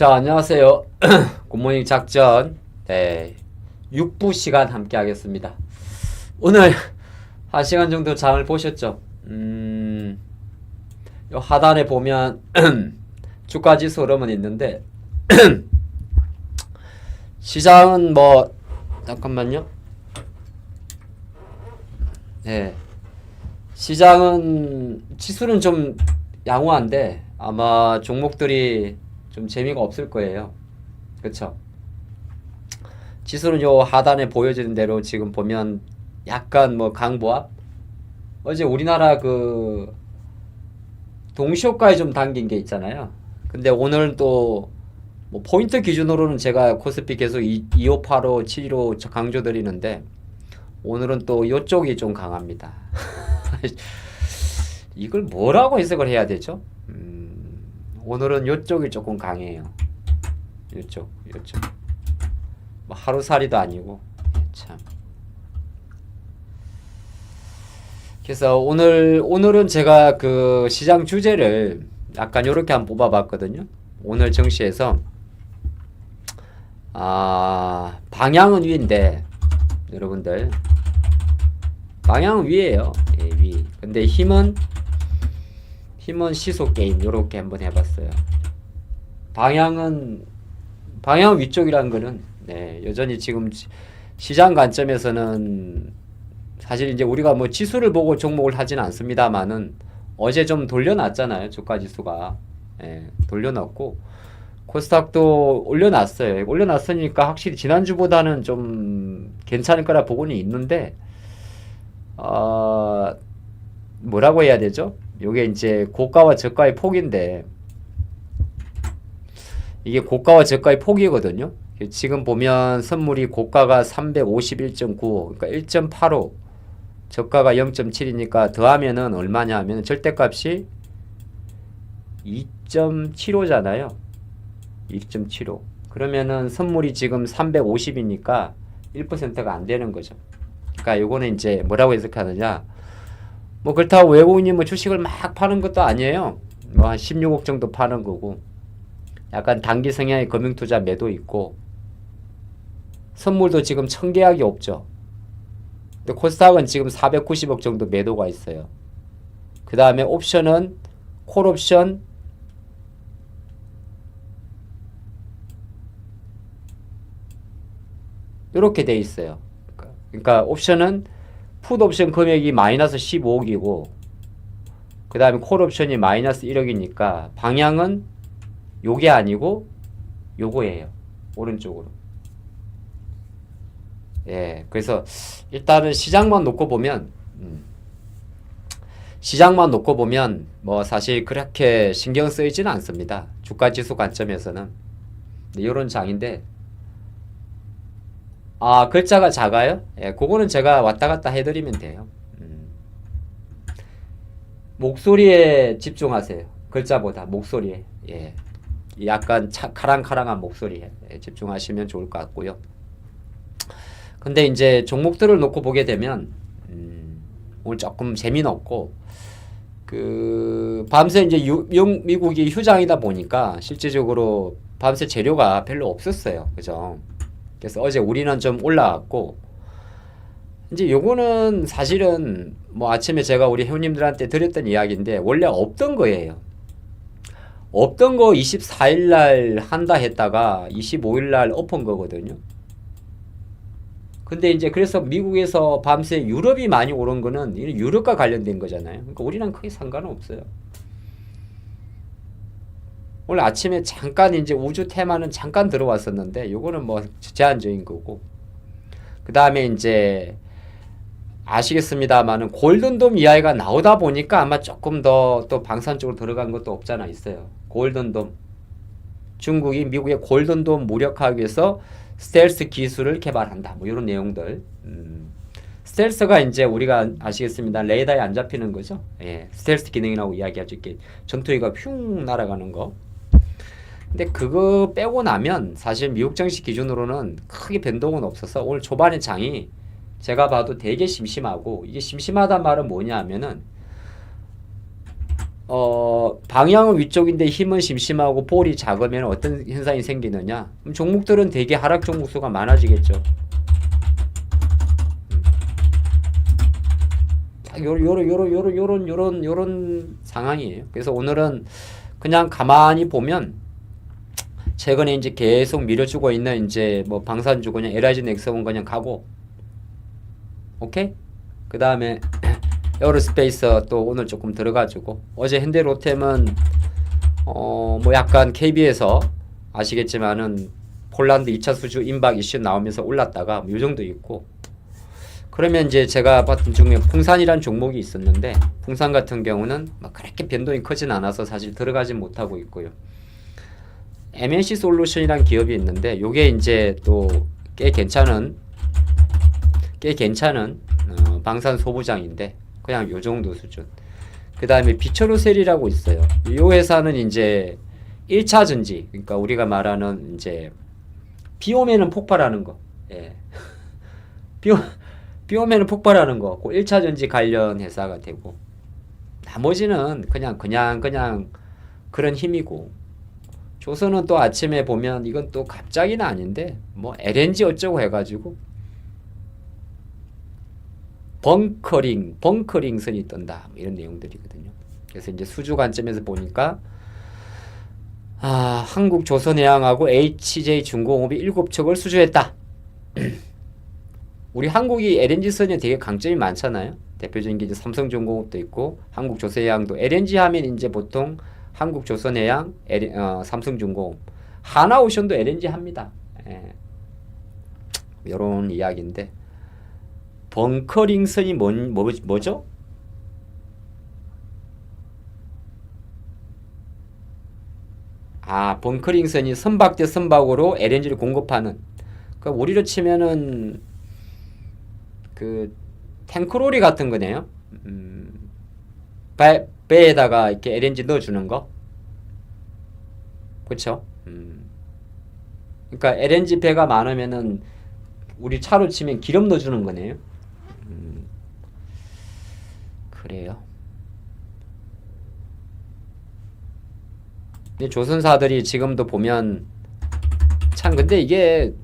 자, 안녕하세요. 굿모닝 작전 6부 시간 함께 하겠습니다. 오늘 1시간 정도 장을 보셨죠? 요 하단에 보면 주가지수 흐름은 있는데 시장은 뭐 잠깐만요. 시장은 지수는 좀 양호한데 아마 종목들이 좀 재미가 없을 거예요. 그쵸? 지수는 요 하단에 보여지는 대로 지금 보면 약간 뭐 강보합? 어제 우리나라 그 동시효과에 좀 당긴 게 있잖아요. 근데 오늘 또 뭐 포인트 기준으로는 제가 코스피 계속 2585, 715 강조드리는데 오늘은 또 요쪽이 좀 강합니다. 이걸 뭐라고 해석을 해야 되죠? 오늘은 요쪽이 조금 강해요. 요쪽. 뭐 하루살이도 아니고 참. 그래서 오늘은 제가 그 시장 주제를 약간 요렇게 한번 뽑아봤거든요. 오늘 정시에서 방향은 위인데 여러분들 방향은 위에요. 예, 위. 근데 힘은 시소 게임 요렇게 한번 해봤어요. 방향은 위쪽이라는 거는 여전히 지금 시장 관점에서는 사실 이제 우리가 뭐 지수를 보고 종목을 하진 않습니다만은 어제 좀 돌려놨잖아요. 주가지수가 돌려놨고 코스닥도 올려놨어요. 올려놨으니까 확실히 지난주보다는 좀 괜찮을 거라 보고는 있는데 뭐라고 해야 되죠? 요게 이제 고가와 저가의 폭인데 이게 고가와 저가의 폭이거든요. 지금 보면 선물이 고가가 351.95 그러니까 1.85 저가가 0.7이니까 더하면은 얼마냐 하면 절대값이 2.75잖아요. 2.75 그러면은 선물이 지금 350이니까 1%가 안 되는 거죠. 그러니까 요거는 이제 뭐라고 해석하느냐, 뭐 그렇다고 외국인이 뭐 주식을 막 파는 것도 아니에요. 뭐 한 16억 정도 파는 거고 약간 단기 성향의 금융투자 매도 있고 선물도 지금 1000계약이 없죠. 근데 코스닥은 지금 490억 정도 매도가 있어요. 그 다음에 옵션은 콜옵션 이렇게 돼 있어요. 그러니까 옵션은 풋옵션 금액이 마이너스 15억이고 그 다음에 콜옵션이 마이너스 1억이니까 방향은 요게 아니고 요거예요. 오른쪽으로. 그래서 일단은 시장만 놓고 보면 뭐 사실 그렇게 신경 쓰이지는 않습니다. 주가지수 관점에서는. 요런 장인데 글자가 작아요? 그거는 제가 왔다 갔다 해드리면 돼요. 목소리에 집중하세요. 글자보다 목소리에. 약간 카랑카랑한 목소리에 집중하시면 좋을 것 같고요. 근데 이제 종목들을 놓고 보게 되면 오늘 조금 재미는 없고 밤새 이제 미국이 휴장이다 보니까 실질적으로 밤새 재료가 별로 없었어요. 그죠? 그래서 어제 우리는 좀 올라왔고 이제 요거는 사실은 뭐 아침에 제가 우리 회원님들한테 드렸던 이야기인데 원래 없던 거예요. 없던 거 24일날 한다 했다가 25일날 엎은 거거든요. 근데 이제 그래서 미국에서 밤새 유럽이 많이 오른 거는 유럽과 관련된 거잖아요. 그러니까 우리는 크게 상관은 없어요. 오늘 아침에 잠깐 이제 우주 테마는 잠깐 들어왔었는데 요거는 뭐 제한적인 거고 그 다음에 이제 아시겠습니다만은 골든돔 이야기가 나오다 보니까 아마 조금 더 또 방산 쪽으로 들어간 것도 없잖아 있어요. 골든돔 중국이 미국의 골든돔 무력화하기 위해서 스텔스 기술을 개발한다 뭐 이런 내용들. 스텔스가 이제 우리가 아시겠습니다. 레이더에 안 잡히는 거죠. 스텔스 기능이라고 이야기하죠. 이렇게 전투기가 흉 날아가는 거. 근데 그거 빼고 나면 사실 미국 증시 기준으로는 크게 변동은 없어서 오늘 초반에 장이 제가 봐도 되게 심심하고 이게 심심하단 말은 뭐냐 하면은 방향은 위쪽인데 힘은 심심하고 볼이 작으면 어떤 현상이 생기느냐? 그럼 종목들은 대개 하락 종목수가 많아지겠죠. 딱 요런 상황이에요. 그래서 오늘은 그냥 가만히 보면 최근에 이제 계속 밀어주고 있는 이제 뭐 방산주 그냥 LIG 넥스원 그냥 가고, 오케이? 그 다음에 에어로스페이스 또 오늘 조금 들어가지고, 어제 현대로템은 뭐 약간 KB에서 아시겠지만은 폴란드 2차 수주 임박 이슈 나오면서 올랐다가 뭐 요 정도 있고, 그러면 이제 제가 봤던 중에 풍산이란 종목이 있었는데, 풍산 같은 경우는 막 그렇게 변동이 크진 않아서 사실 들어가진 못하고 있고요. MNC 솔루션이란 기업이 있는데, 요게 이제 또 꽤 괜찮은 방산 소부장인데 그냥 요 정도 수준. 그 다음에 비철호셀이라고 있어요. 요 회사는 이제 1차 전지, 그러니까 우리가 말하는 이제 비 오면은 폭발하는 거. 예. 비 오면은 폭발하는 거. 그 1차 전지 관련 회사가 되고, 나머지는 그냥 그런 힘이고, 조선은 또 아침에 보면 이건 또 갑자기는 아닌데 뭐 LNG 어쩌고 해가지고 벙커링선이 뜬다, 뭐 이런 내용들이거든요. 그래서 이제 수주 관점에서 보니까 한국조선해양하고 HJ중공업이 7척을 수주했다. 우리 한국이 LNG선이 되게 강점이 많잖아요. 대표적인 게 이제 삼성중공업도 있고 한국조선해양도, LNG 하면 이제 보통 한국조선해양, 삼성중공업, 하나오션도 LNG 합니다. 예. 이런 이야기인데, 벙커링선이 뭐죠? 벙커링선이 선박 대 선박으로 LNG를 공급하는, 그러니까 우리로 치면은 그 탱크로리 같은 거네요. 배에다가 이렇게 LNG 넣어주는 거, 그렇죠? 그러니까 LNG 배가 많으면은 우리 차로 치면 기름 넣어주는 거네요. 그래요. 근데 조선사들이 지금도 보면 참, 근데 이게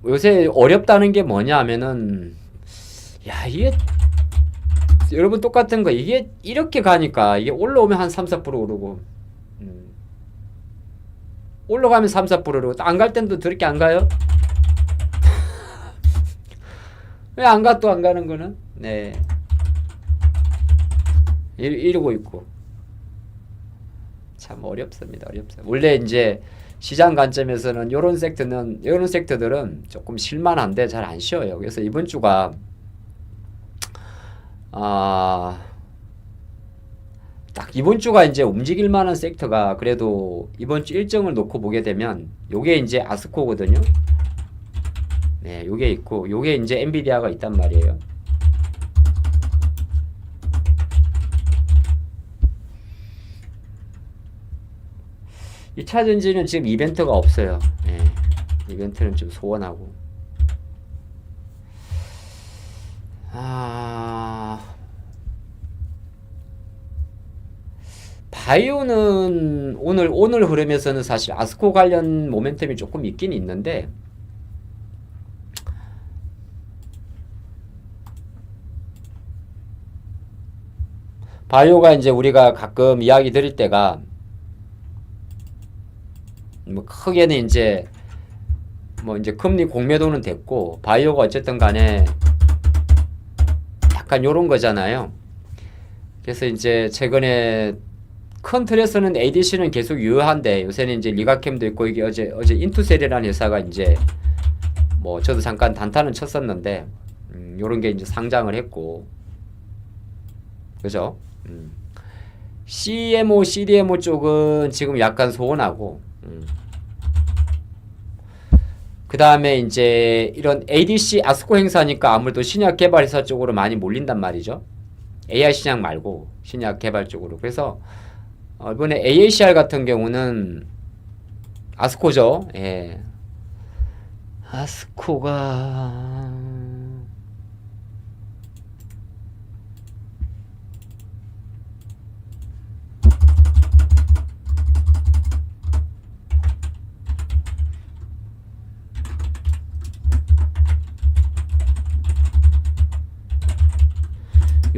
요새 어렵다는 게 뭐냐 하면은, 이게 여러분 똑같은 거, 이게 이렇게 가니까 이게 올라오면 한 3-4% 오르고, 올라가면 3-4% 오르고, 안 갈 땐 또 그렇게 안 가요? 왜 안 가, 또 안 가는 거는? 네. 이러고 있고. 참 어렵습니다. 원래 이제 시장 관점에서는 요런 섹터들은 조금 실만한데 잘 안 쉬어요. 그래서 이번 주가 딱 이번 주가 이제 움직일 만한 섹터가, 그래도 이번 주 일정을 놓고 보게 되면 요게 이제 아스코거든요. 네, 요게 있고, 요게 이제 엔비디아가 있단 말이에요. 이 차전지는 지금 이벤트가 없어요. 네, 이벤트는 좀 소원하고. 바이오는 오늘 흐름에서는 사실 아스코 관련 모멘텀이 조금 있긴 있는데, 바이오가 이제 우리가 가끔 이야기 드릴 때가 뭐 크게는 이제 뭐 이제 금리 공매도는 됐고, 바이오가 어쨌든 간에 약간 요런 거잖아요. 그래서 이제 최근에 큰 틀에서는 ADC는 계속 유효한데, 요새는 이제 리가캠도 있고, 이게 어제 인투셀이라는 회사가 이제 뭐 저도 잠깐 단타는 쳤었는데, 요런 게 이제 상장을 했고, 그죠? CMO, CDMO 쪽은 지금 약간 소원하고, 그 다음에 이제 이런 ADC 아스코 행사니까 아무래도 신약 개발 회사 쪽으로 많이 몰린단 말이죠. AI 신약 말고 신약 개발 쪽으로. 그래서 이번에 AACR 같은 경우는 아스코죠. 예. 아스코가,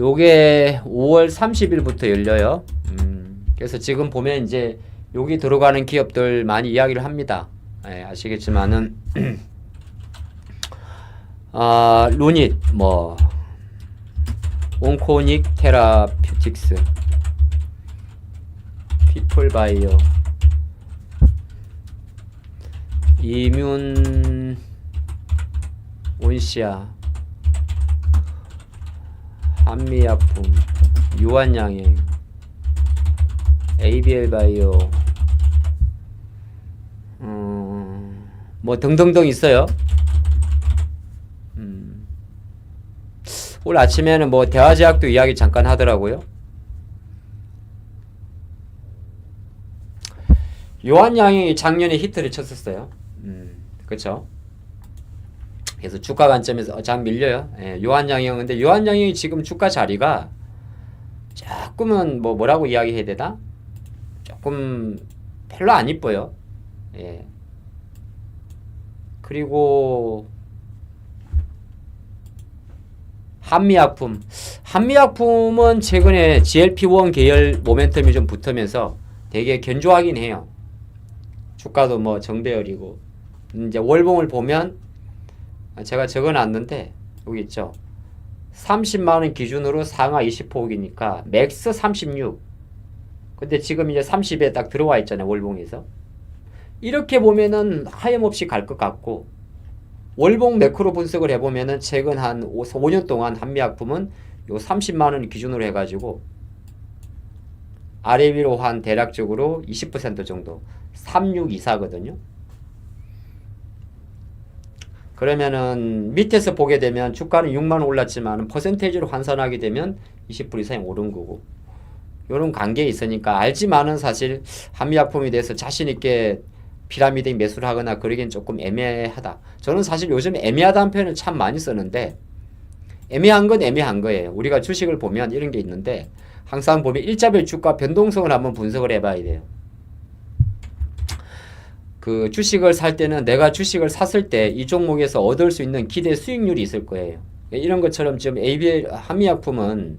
요게 5월 30일부터 열려요. 그래서 지금 보면 이제 여기 들어가는 기업들 많이 이야기를 합니다. 예, 아시겠지만은 루닛, 뭐 온코닉 테라퓨틱스, 피플바이오, 이뮨 온시아, 한미약품, 유한양행, ABL바이오, 뭐 등등등 있어요. 오늘 아침에는 뭐 대화제약도 이야기 잠깐 하더라고요. 유한양행이 작년에 히트를 쳤었어요. 그쵸? 그래서 주가 관점에서 장 밀려요. 예, 유한양행. 근데 유한양행이 지금 주가 자리가 조금은 뭐라고 이야기해야 되나? 조금 별로 안 이뻐요. 예. 그리고 한미약품은 최근에 GLP-1 계열 모멘텀이 좀 붙으면서 되게 견조하긴 해요. 주가도 뭐 정배열이고. 이제 월봉을 보면 제가 적어놨는데 여기 있죠. 30만원 기준으로 상하 20%이니까 맥스 36. 근데 지금 이제 30에 딱 들어와 있잖아요. 월봉에서. 이렇게 보면은 하염없이 갈 것 같고, 월봉 매크로 분석을 해보면은 최근 한 5년 동안 한미약품은 요 30만원 기준으로 해가지고 아래 위로 한 대략적으로 20% 정도 3624거든요. 그러면은 밑에서 보게 되면 주가는 6만원 올랐지만 퍼센테이지로 환산하게 되면 20% 이상이 오른 거고, 요런 관계에 있으니까 알지만은 사실 한미약품에 대해서 자신있게 피라미드 매수를 하거나 그러기엔 조금 애매하다. 저는 사실 요즘 애매하다는 표현을 참 많이 쓰는데, 애매한 건 애매한 거예요. 우리가 주식을 보면 이런 게 있는데, 항상 보면 일자별 주가 변동성을 한번 분석을 해봐야 돼요. 그 주식을 살 때는 내가 주식을 샀을 때 이 종목에서 얻을 수 있는 기대 수익률이 있을 거예요. 이런 것처럼 지금 ABL 한미약품은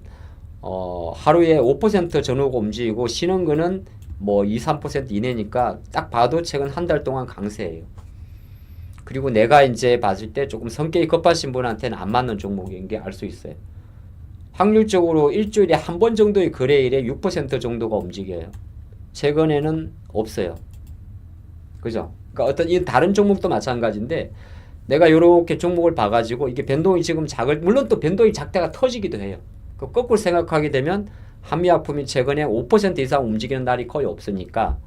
하루에 5% 전후가 움직이고 쉬는 거는 뭐 2, 3% 이내니까 딱 봐도 최근 한 달 동안 강세예요. 그리고 내가 이제 봤을 때 조금 성격이 급하신 분한테는 안 맞는 종목인 게 알 수 있어요. 확률적으로 일주일에 한 번 정도의 거래일에 6% 정도가 움직여요. 최근에는 없어요. 그죠? 그러니까 어떤 이 다른 종목도 마찬가지인데, 내가 이렇게 종목을 봐가지고 이게 변동이 지금 물론 또 변동이 작다가 터지기도 해요. 거꾸로 생각하게 되면 한미약품이 최근에 5% 이상 움직이는 날이 거의 없으니까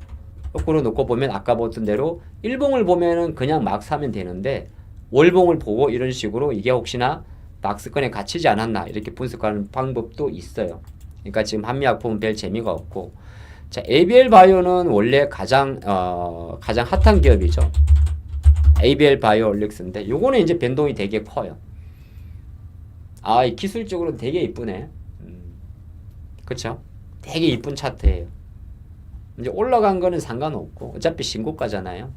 거꾸로 놓고 보면 아까 보던 대로 일봉을 보면은 그냥 막 사면 되는데, 월봉을 보고 이런 식으로 이게 혹시나 박스권에 갇히지 않았나 이렇게 분석하는 방법도 있어요. 그러니까 지금 한미약품은 별 재미가 없고, 자, ABL 바이오는 원래 가장 핫한 기업이죠. ABL 바이오 올릭스인데 요거는 이제 변동이 되게 커요. 기술적으로 되게 이쁘네. 그쵸? 되게 이쁜 차트예요. 이제 올라간 거는 상관없고 어차피 신고가잖아요.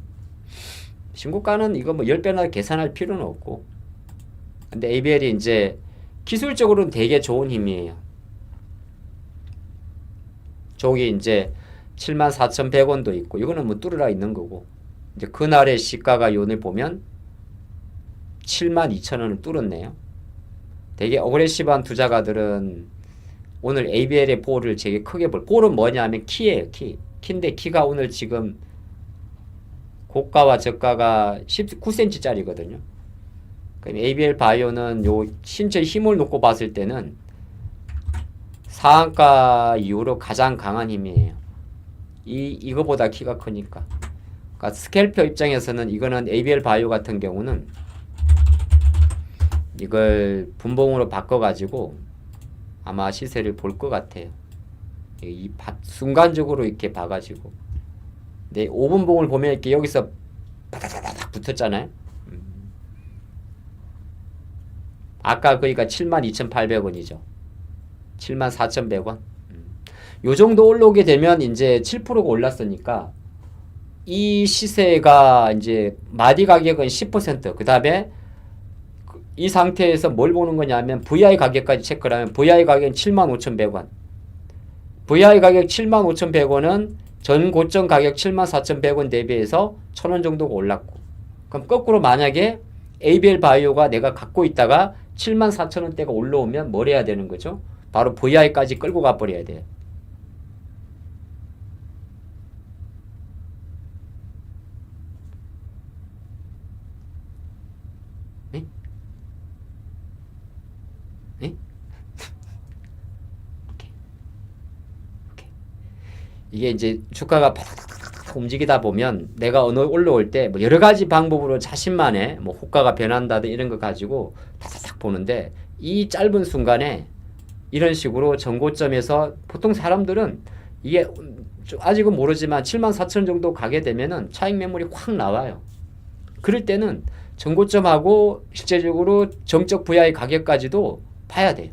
신고가는 이거 뭐 10배나 계산할 필요는 없고. 근데 ABL이 이제 기술적으로는 되게 좋은 힘이에요. 저기 이제 74,100원도 있고, 이거는 뭐 뚫으라 있는 거고, 이제 그날의 시가가 오늘 보면 72,000원을 뚫었네요. 되게 어그레시브한 투자가들은 오늘 ABL의 볼을 되게 크게 볼은 뭐냐면 키예요. 키인데 키가 오늘 지금 고가와 저가가 19cm짜리거든요. 그럼 ABL 바이오는 요 신체 힘을 놓고 봤을 때는 상한가 이후로 가장 강한 힘이에요. 이거보다 키가 크니까. 그러니까 스캘퍼 입장에서는 이거는 ABL 바이오 같은 경우는 이걸 분봉으로 바꿔가지고 아마 시세를 볼 것 같아요. 순간적으로 이렇게 봐가지고. 근데 5분봉을 보면 이렇게 여기서 바다다닥 붙었잖아요. 아까 그러니까 72,800원이죠. 74,100원. 요 정도 올라오게 되면 이제 7%가 올랐으니까 이 시세가 이제 마디 가격은 10%, 그 다음에 이 상태에서 뭘 보는 거냐면 VI 가격까지 체크를 하면 VI 가격은 75,100원. VI 가격 75,100원은 전 고점 가격 74,100원 대비해서 1,000원 정도가 올랐고, 그럼 거꾸로 만약에 ABL 바이오가 내가 갖고 있다가 74,000원대가 올라오면 뭘 해야 되는 거죠? 바로 VI까지 끌고 가버려야 돼요. 네? 네? 오케이. 이게 이제 주가가 팍팍팍 움직이다 보면 내가 어느 올라올 때 뭐 여러 가지 방법으로 자신만의 뭐 호가가 변한다든 이런 거 가지고 탁탁탁 보는데, 이 짧은 순간에 이런 식으로 전고점에서 보통 사람들은 이게 아직은 모르지만 74,000원 정도 가게 되면은 차익 매물이 확 나와요. 그럴 때는 전고점하고 실제적으로 정적 VI 가격까지도 봐야 돼요.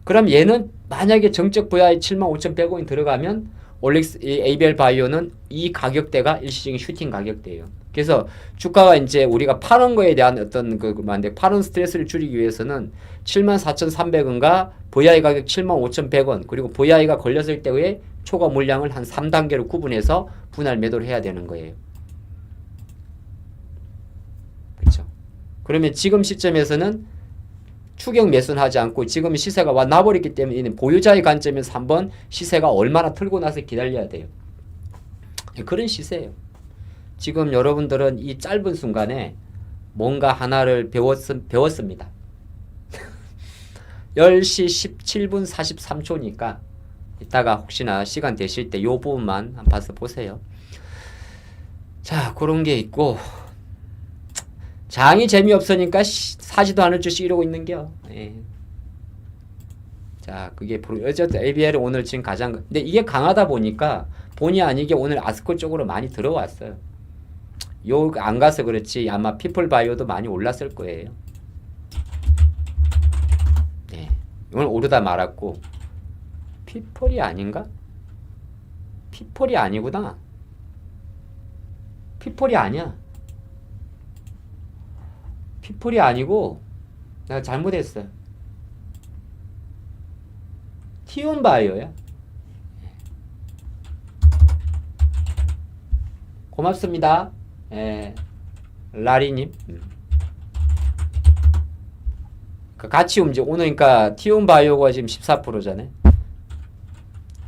그럼 얘는 만약에 정적 VI 75,100원이 들어가면 올릭스 ABL 바이오는 이 가격대가 일시적인 슈팅 가격대예요. 그래서 주가가 이제 우리가 파는 거에 대한 어떤 파는 스트레스를 줄이기 위해서는 74,300원과 VI 가격 75,100원, 그리고 VI가 걸렸을 때의 초과 물량을 한 3단계로 구분해서 분할 매도를 해야 되는 거예요. 그렇죠? 그러면 지금 시점에서는 추격 매수는 하지 않고 지금 시세가 와 나버렸기 때문에 보유자의 관점에서 한번 시세가 얼마나 틀고 나서 기다려야 돼요. 그런 시세예요. 지금 여러분들은 이 짧은 순간에 뭔가 하나를 배웠습니다. 10시 17분 43초니까 이따가 혹시나 시간 되실 때 이 부분만 한번 봐서 보세요. 자, 그런 게 있고, 장이 재미없으니까 사지도 않을 줄 이러고 있는겨. 예. 자, 그게 어쨌든 ABL은 오늘 지금 가장, 근데 이게 강하다 보니까 본의 아니게 오늘 아스코 쪽으로 많이 들어왔어요. 요 안 가서 그렇지 아마 피플바이오도 많이 올랐을 거예요. 네, 오늘 오르다 말았고, 피플이 아닌가? 피플이 아니구나. 피플이 아니야. 피플이 아니고 내가 잘못했어요. 티온바이오야. 고맙습니다. 예, 라리님. 같이 움직여. 오늘 그러니까 티온바이오가 지금 14%잖아요.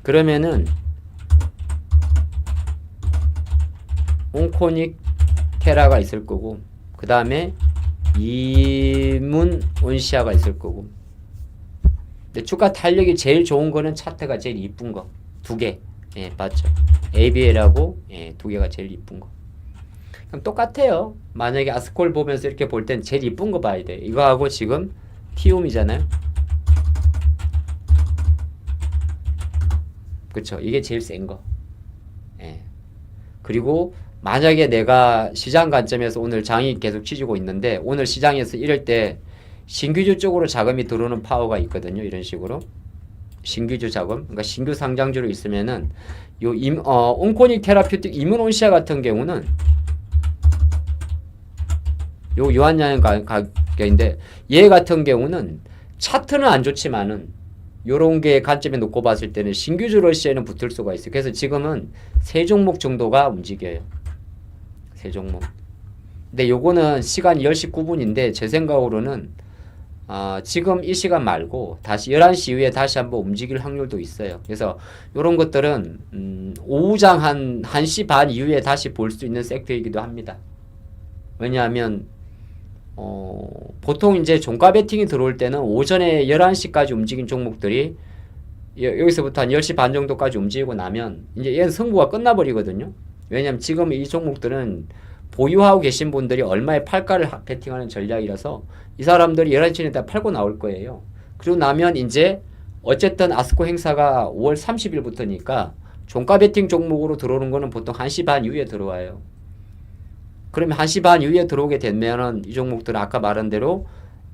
그러면은 온코닉 테라가 있을 거고, 그 다음에 이문 온시아가 있을 거고. 근데 주가 탄력이 제일 좋은 거는 차트가 제일 이쁜 거 두 개. 예, 맞죠. ABL하고 예, 두 개가 제일 이쁜 거. 그럼 똑같아요. 만약에 아스콜 보면서 이렇게 볼 땐 제일 이쁜 거 봐야 돼. 이거하고 지금 티움이잖아요. 그쵸. 이게 제일 센 거. 예. 그리고 만약에 내가 시장 관점에서 오늘 장이 계속 치지고 있는데, 오늘 시장에서 이럴 때 신규주 쪽으로 자금이 들어오는 파워가 있거든요. 이런 식으로 신규주 자금, 그러니까 신규 상장주로 있으면은 요 온코닉 테라퓨틱 이문온시아 같은 경우는 요 유한양의 가격인데, 얘 같은 경우는 차트는 안 좋지만은 요런 게 관점에 놓고 봤을 때는 신규주 러시에는 붙을 수가 있어요. 그래서 지금은 세 종목 정도가 움직여요. 세 종목. 근데 요거는 시간이 10시 9분인데 제 생각으로는 지금 이 시간 말고 다시 11시 이후에 다시 한번 움직일 확률도 있어요. 그래서 요런 것들은 오후장 한 1시 반 이후에 다시 볼 수 있는 섹터이기도 합니다. 왜냐하면 보통 이제 종가 베팅이 들어올 때는 오전에 11시까지 움직인 종목들이 여기서부터 한 10시 반 정도까지 움직이고 나면 이제 얘는 승부가 끝나버리거든요. 왜냐하면 지금 이 종목들은 보유하고 계신 분들이 얼마에 팔까를 베팅하는 전략이라서 이 사람들이 11시에 다 팔고 나올 거예요. 그리고 나면 이제 어쨌든 아스코 행사가 5월 30일부터니까 종가 베팅 종목으로 들어오는 거는 보통 1시 반 이후에 들어와요. 그러면 1시 반 이후에 들어오게 되면은 이 종목들은 아까 말한 대로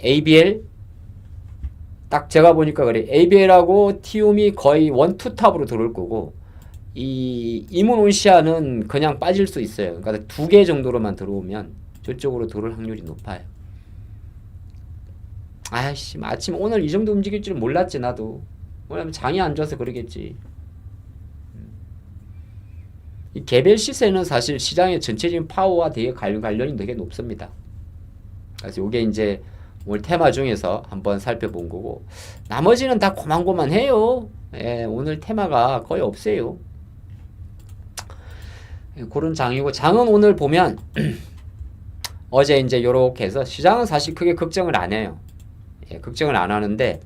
ABL, 딱 제가 보니까 그래. ABL하고 티움이 거의 1, 2탑으로 들어올 거고, 이 이문온시아는 그냥 빠질 수 있어요. 그러니까 두 개 정도로만 들어오면 저쪽으로 들어올 확률이 높아요. 아이씨, 아침 오늘 이 정도 움직일 줄 몰랐지 나도. 왜냐면 장이 안 좋아서 그러겠지. 이 개별 시세는 사실 시장의 전체적인 파워와 되게 관련이 되게 높습니다. 그래서 이게 이제 오늘 테마 중에서 한번 살펴본 거고, 나머지는 다 고만고만해요. 예, 오늘 테마가 거의 없어요. 예, 그런 장이고, 장은 오늘 보면 어제 이제 요렇게 해서 시장은 사실 크게 걱정을 안 해요. 예, 걱정을 안 하는데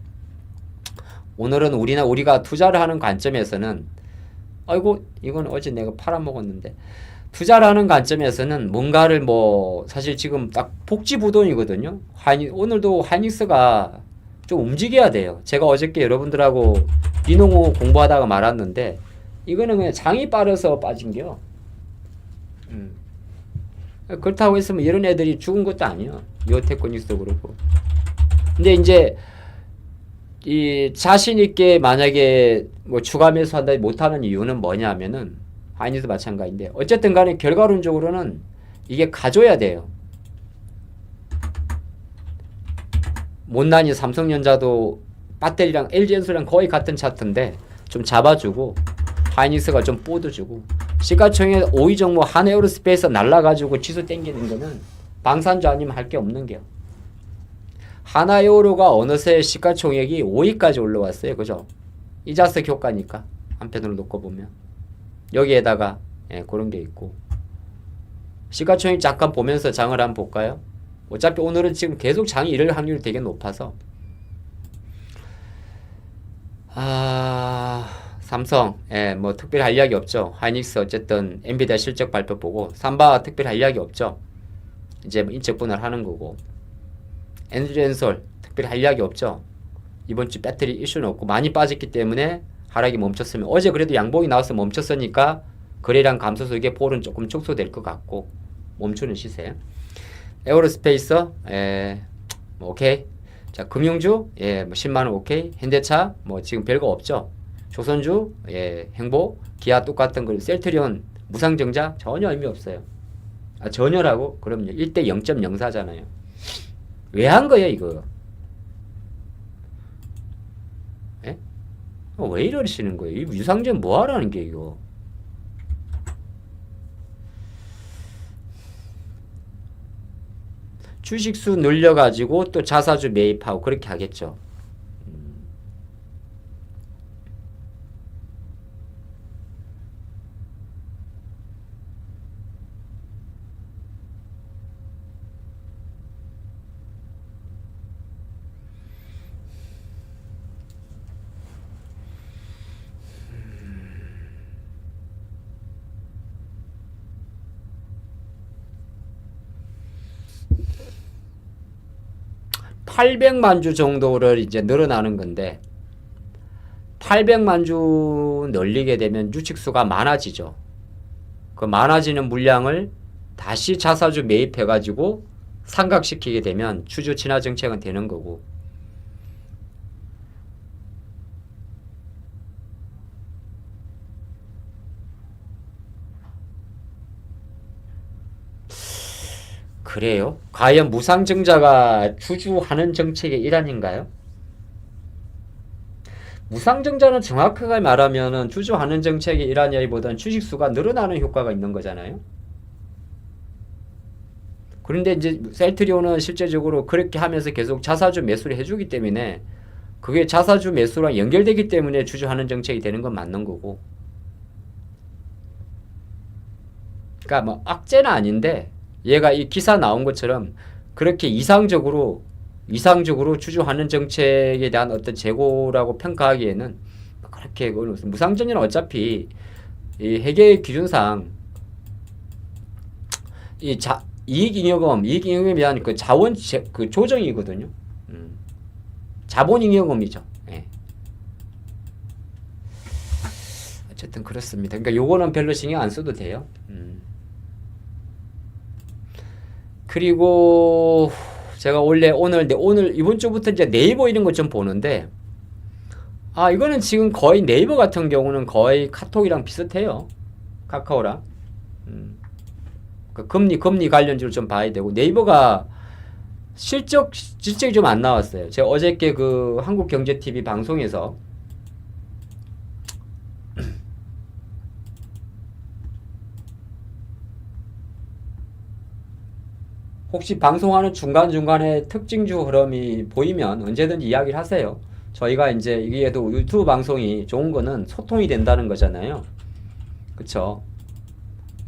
오늘은 우리가 투자를 하는 관점에서는, 아이고 이건 어제 내가 팔아먹었는데, 투자를 하는 관점에서는 뭔가를 뭐 사실 지금 딱 복지부동이거든요. 오늘도 하이닉스가 좀 움직여야 돼요. 제가 어저께 여러분들하고 비농호 공부하다가 말았는데, 이거는 그냥 장이 빠져서 빠진겨. 그렇다고 했으면 이런 애들이 죽은 것도 아니야. 요테크닉스도 그렇고. 근데 이제 이 자신 있게 만약에 뭐 추가 매수한다 못하는 이유는 뭐냐면은, 하이닉스 마찬가지인데, 어쨌든 간에 결과론적으로는 이게 가져야 돼요. 못난이 삼성전자도 배터리랑 LG엔솔이랑 거의 같은 차트인데 좀 잡아주고, 하이닉스가 좀 뽀드주고, 시가총액 5위 종목 한에어로스페이스 날라가지고 지수 땡기는 거는 방산주 아니면 할 게 없는 게요. 하나에어로가 어느새 시가총액이 5위까지 올라왔어요. 그죠? 이자석 효과니까 한편으로 놓고 보면 여기에다가 그런 게 있고, 시가총액 잠깐 보면서 장을 한번 볼까요? 어차피 오늘은 지금 계속 장이 이럴 확률이 되게 높아서, 삼성 뭐 특별히 할 이야기 없죠. 하이닉스 어쨌든 엔비디아 실적 발표 보고, 삼바 특별히 할 이야기 없죠. 이제 뭐 인적 분할하는 거고, LG엔솔 특별히 할 이야기 없죠. 이번 주 배터리 이슈는 없고 많이 빠졌기 때문에 하락이 멈췄으면, 어제 그래도 양봉이 나와서 멈췄으니까 거래량 감소 속에 볼은 조금 축소될 것 같고 멈추는 시세. 에어로스페이스 뭐 오케이. 자, 금융주 뭐 10만원 오케이. 현대차 뭐 지금 별거 없죠. 조선주 행복, 기아 똑같은 거. 셀트리온 무상증자 전혀 의미 없어요. 전혀라고? 그럼요. 1대 0.04잖아요. 왜 한 거야 이거? 왜 이러시는 거예요? 이 유상증 뭐 하라는 게 이거? 주식수 늘려가지고 또 자사주 매입하고 그렇게 하겠죠. (800만 주) 정도를 이제 늘어나는 건데, 800만 주 늘리게 되면 주식수가 많아지죠. 그 많아지는 물량을 다시 자사주 매입해가지고 상각시키게 되면 주주 친화 정책은 되는 거고, 그래요? 과연 무상증자가 주주하는 정책의 일환인가요? 무상증자는 정확하게 말하면은 주주하는 정책의 일환이라기보다는 주식수가 늘어나는 효과가 있는 거잖아요. 그런데 이제 셀트리온은 실제적으로 그렇게 하면서 계속 자사주 매수를 해주기 때문에, 그게 자사주 매수랑 연결되기 때문에 주주하는 정책이 되는 건 맞는 거고, 그러니까 뭐 악재는 아닌데, 얘가 이 기사 나온 것처럼 그렇게 이상적으로 주주하는 정책에 대한 어떤 재고라고 평가하기에는 그렇게, 무상증자는 어차피 이 회계 기준상 이 이익잉여금에 대한 그 자원 그 조정이거든요. 자본잉여금이죠. 어쨌든 그렇습니다. 그러니까 요거는 별로 신경 안 써도 돼요. 그리고 제가 오늘 이번 주부터 이제 네이버 이런 것 좀 보는데, 이거는 지금 거의 네이버 같은 경우는 거의 카톡이랑 비슷해요. 카카오랑. 그 금리 관련주를 좀 봐야 되고, 네이버가 실적이 좀 안 나왔어요. 제가 어저께 그 한국경제TV 방송에서 혹시 방송하는 중간중간에 특징주 흐름이 보이면 언제든지 이야기를 하세요. 저희가 이제 이게도 유튜브 방송이 좋은 거는 소통이 된다는 거잖아요. 그쵸?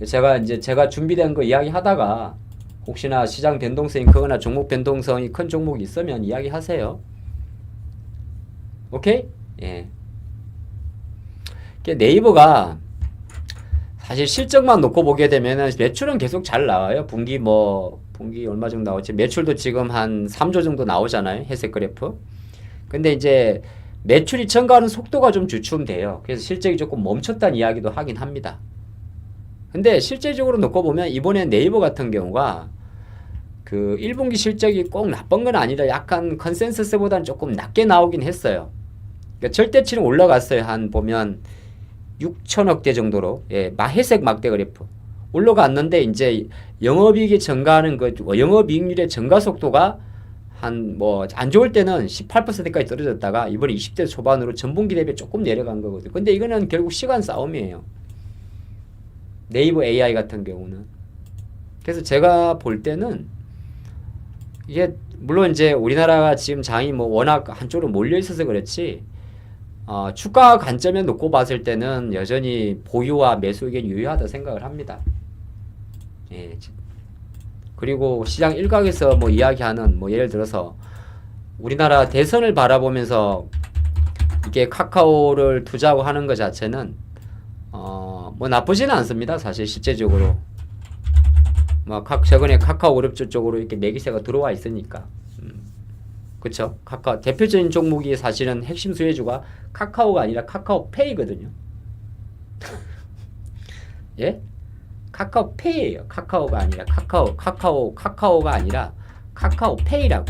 제가 준비된 거 이야기 하다가 혹시나 시장 변동성이 크거나 종목 변동성이 큰 종목이 있으면 이야기 하세요. 오케이? 예. 네이버가 사실 실적만 놓고 보게 되면은 매출은 계속 잘 나와요. 분기 얼마 정도 나왔지? 매출도 지금 한 3조 정도 나오잖아요. 회색 그래프. 근데 이제 매출이 증가하는 속도가 좀 주춤돼요. 그래서 실적이 조금 멈췄다는 이야기도 하긴 합니다. 근데 실제적으로 놓고 보면 이번에 네이버 같은 경우가 그 1분기 실적이 꼭 나쁜 건 아니라 약간 컨센서스보다는 조금 낮게 나오긴 했어요. 그러니까 절대치는 올라갔어요. 한 보면 6천억대 정도로. 예, 회색 막대 그래프. 올라갔는데 이제 영업이익이 증가하는 영업이익률의 증가 속도가 한 안 좋을 때는 18%까지 떨어졌다가 이번에 20대 초반으로 전분기 대비 조금 내려간 거거든요. 근데 이거는 결국 시간 싸움이에요. 네이버 AI 같은 경우는. 그래서 제가 볼 때는 이게 물론 이제 우리나라가 지금 장이 워낙 한쪽으로 몰려 있어서 그렇지 주가 관점에 놓고 봤을 때는 여전히 보유와 매수 의견이 유효하다 생각을 합니다. 예. 그리고 시장 일각에서 이야기하는 예를 들어서 우리나라 대선을 바라보면서 이게 카카오를 투자하고 하는 것 자체는 나쁘지는 않습니다. 사실 실제적으로 최근에 카카오 그룹 쪽으로 이렇게 매기세가 들어와 있으니까 그쵸? 대표적인 종목이 사실은 핵심 수혜주가 카카오가 아니라 카카오페이거든요. 예? 카카오페이예요. 카카오가 아니라 카카오가 아니라 카카오페이라고.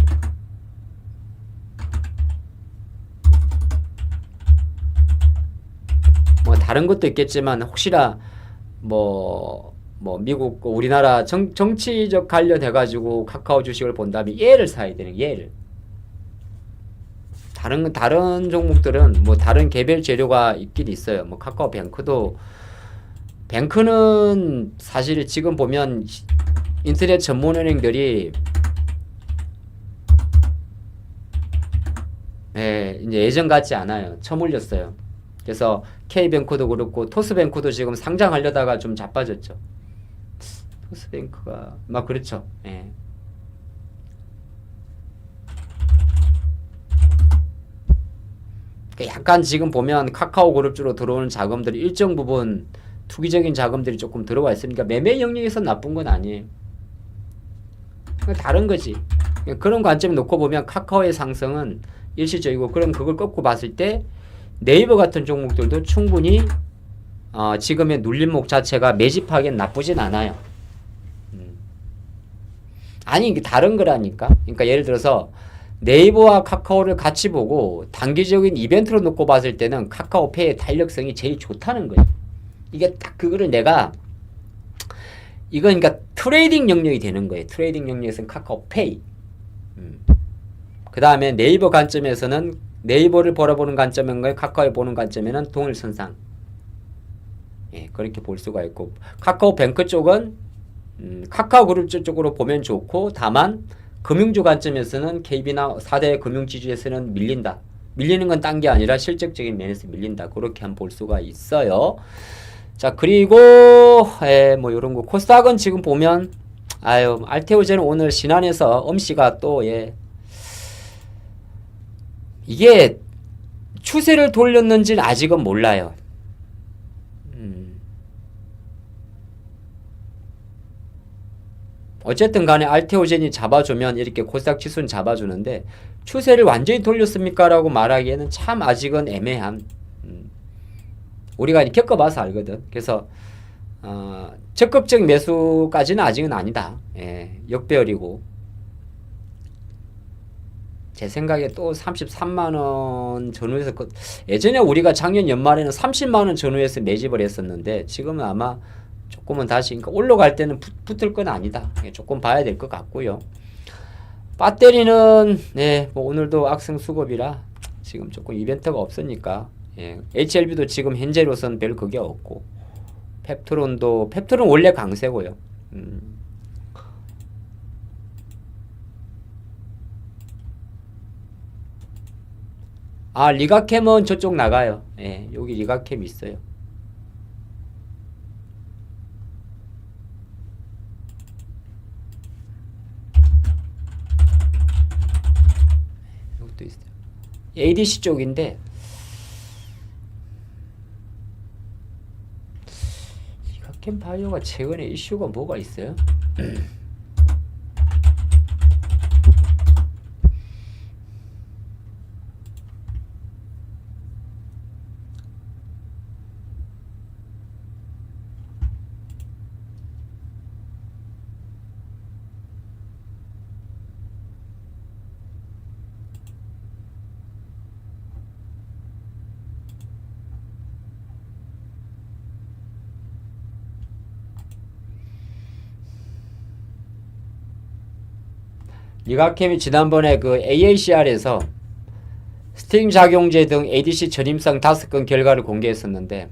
다른 것도 있겠지만 혹시나 미국 우리나라 정치적 관련해 가지고 카카오 주식을 본다면 얘를 사야 되는 얘를. 다른 종목들은 다른 개별 재료가 있긴 있어요. 뱅크는 사실 지금 보면 인터넷 전문은행들이 이제 예전 같지 않아요. 처물렸어요. 그래서 K뱅크도 그렇고 토스뱅크도 지금 상장하려다가 좀 자빠졌죠. 토스뱅크가 그렇죠. 예. 약간 지금 보면 카카오 그룹 쪽으로 들어오는 자금들이 일정 부분 투기적인 자금들이 조금 들어와 있으니까 매매 영역에서 나쁜 건 아니에요. 다른 거지. 그런 관점 놓고 보면 카카오의 상승은 일시적이고 그럼 그걸 꺾고 봤을 때 네이버 같은 종목들도 충분히 지금의 눌림목 자체가 매집하기엔 나쁘진 않아요. 아니 이게 다른 거라니까. 그러니까 예를 들어서 네이버와 카카오를 같이 보고 단기적인 이벤트로 놓고 봤을 때는 카카오페이의 탄력성이 제일 좋다는 거예요. 이게 딱 그거를 이건 그러니까 트레이딩 영역이 되는 거예요. 트레이딩 영역에서는 카카오페이. 그 다음에 네이버 관점에서는 네이버를 바라보는 관점인 카카오를 보는 관점에는 동일선상. 예, 그렇게 볼 수가 있고 카카오뱅크 쪽은 카카오 그룹 쪽으로 보면 좋고 다만 금융주 관점에서는 KB나 4대 금융지주에서는 밀린다. 밀리는 건 딴 게 아니라 실적적인 면에서 밀린다. 그렇게 한번 볼 수가 있어요. 자, 그리고 요런 거 코스닥은 지금 보면 알테오제는 오늘 신한에서 음씨가 또 이게 추세를 돌렸는지는 아직은 몰라요. 어쨌든 간에 알테오젠이 잡아주면 이렇게 코스닥 지수는 잡아주는데 추세를 완전히 돌렸습니까? 라고 말하기에는 참 아직은 애매한 우리가 겪어봐서 알거든. 그래서 적극적 매수까지는 아직은 아니다. 예, 역배열이고 제 생각에 또 33만원 전후에서 예전에 우리가 작년 연말에는 30만원 전후에서 매집을 했었는데 지금은 아마 조금은 다시 그러니까 올라갈 때는 붙을 건 아니다. 조금 봐야 될 것 같고요. 배터리는 네, 뭐 오늘도 악성 수급이라 지금 조금 이벤트가 없으니까 예, HLB도 지금 현재로선 별 그게 없고 펩트론 원래 강세고요. 아 리가캠은 저쪽 나가요. 예, 여기 리가캠 있어요. 이것도 있어요. ADC 쪽인데 리가캠 바이오가 최근에 이슈가 뭐가 있어요? 리가캠이 지난번에 그 AACR에서 스팅 작용제 등 ADC 전임성 5건 결과를 공개했었는데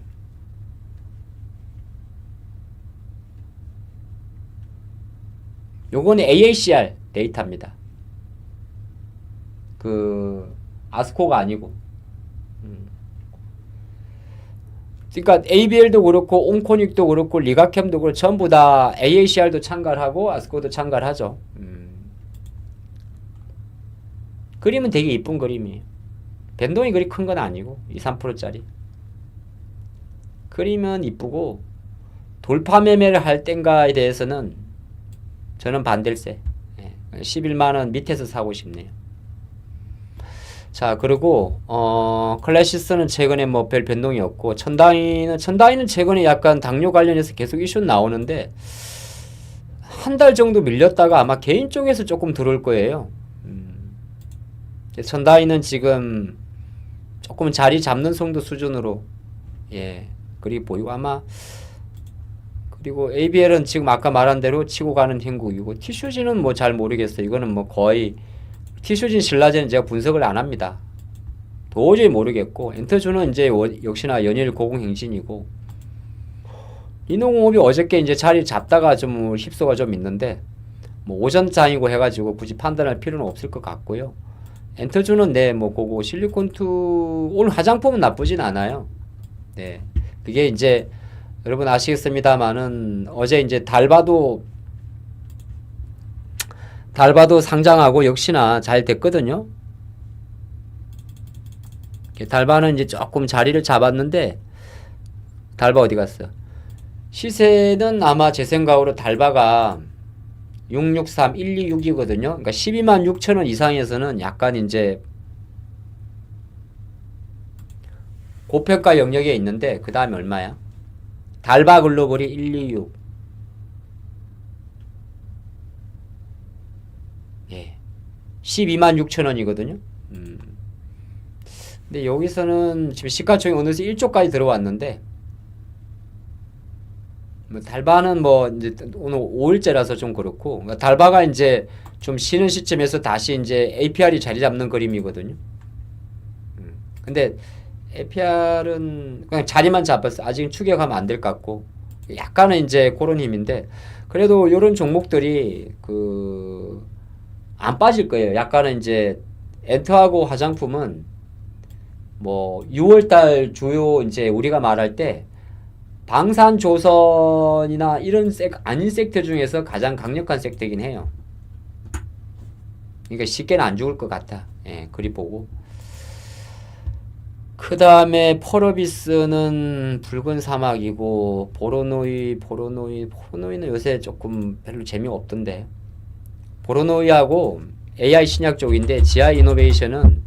요거는 AACR 데이터입니다. 그 아스코가 아니고 그러니까 ABL도 그렇고 온코닉도 그렇고 리가캠도 그렇고 전부 다 AACR도 참가를 하고 아스코도 참가를 하죠. 그림은 되게 이쁜 그림이에요. 변동이 그리 큰 건 아니고 2, 3%짜리 그림은 이쁘고 돌파 매매를 할 땐가에 대해서는 저는 반댈세. 11만원 밑에서 사고 싶네요. 자 그리고 클래시스는 최근에 뭐 별 변동이 없고 천다이는 최근에 약간 당뇨 관련해서 계속 이슈 나오는데 한 달 정도 밀렸다가 아마 개인 쪽에서 조금 들어올 거예요. 천다이는 지금 조금 자리 잡는 정도 수준으로 예 그리 보이고 아마 그리고 ABL은 지금 아까 말한 대로 치고 가는 형국이고 티슈진은 뭐 잘 모르겠어요. 이거는 뭐 거의 티슈진 신라젠은 제가 분석을 안 합니다. 도저히 모르겠고 엔터주는 이제 역시나 연일 고공행진이고 인호공업이 어저께 이제 자리 잡다가 좀 힙소가 좀 있는데 뭐 오전장이고 해가지고 굳이 판단할 필요는 없을 것 같고요. 엔터주는 네, 뭐 그거 실리콘2 오늘 화장품은 나쁘진 않아요. 네, 그게 이제 여러분 아시겠습니다만은 어제 이제 달바도 상장하고 역시나 잘 됐거든요. 달바는 이제 조금 자리를 잡았는데 달바 어디 갔어? 시세는 아마 제 생각으로 달바가 663, 126이거든요. 그러니까 12만 6천원 이상에서는 약간 이제 고평가 영역에 있는데 그 다음에 얼마야? 달바 글로벌이 126. 예. 12만 6천원이거든요. 근데 여기서는 지금 시가총이 어느새 1조까지 들어왔는데 뭐 달바는 뭐 이제 오늘 5일째라서 좀 그렇고 그러니까 달바가 이제 좀 쉬는 시점에서 다시 이제 APR이 자리 잡는 그림이거든요. 근데 APR은 그냥 자리만 잡았어. 아직 추격하면 안 될 것 같고 약간은 이제 그런 힘인데 그래도 이런 종목들이 그 안 빠질 거예요. 약간은 이제 엔터하고 화장품은 뭐 6월달 주요 이제 우리가 말할 때 방산조선이나 이런 아닌 섹터 중에서 가장 강력한 섹터이긴 해요. 그러니까 쉽게는 안 죽을 것 같아. 예, 그리 보고. 그 다음에 펄어비스는 붉은 사막이고 보로노이는 요새 조금 별로 재미없던데. 보로노이하고 AI 신약 쪽인데 GI 이노베이션은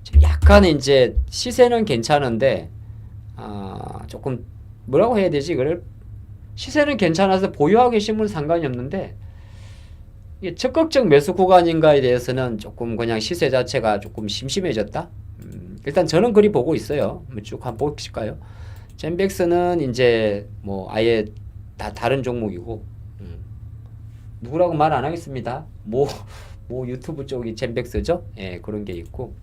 지금 약간 이제 시세는 괜찮은데 조금 뭐라고 해야 되지? 그걸 시세는 괜찮아서 보유하고 계시면 상관이 없는데 이게 적극적 매수 구간인가에 대해서는 조금 그냥 시세 자체가 조금 심심해졌다. 일단 저는 그리 보고 있어요. 쭉 한번 보실까요? 젠백스는 이제 뭐 아예 다 다른 종목이고 누구라고 말 안 하겠습니다. 뭐 뭐 유튜브 쪽이 젠백스죠. 예, 그런 게 있고.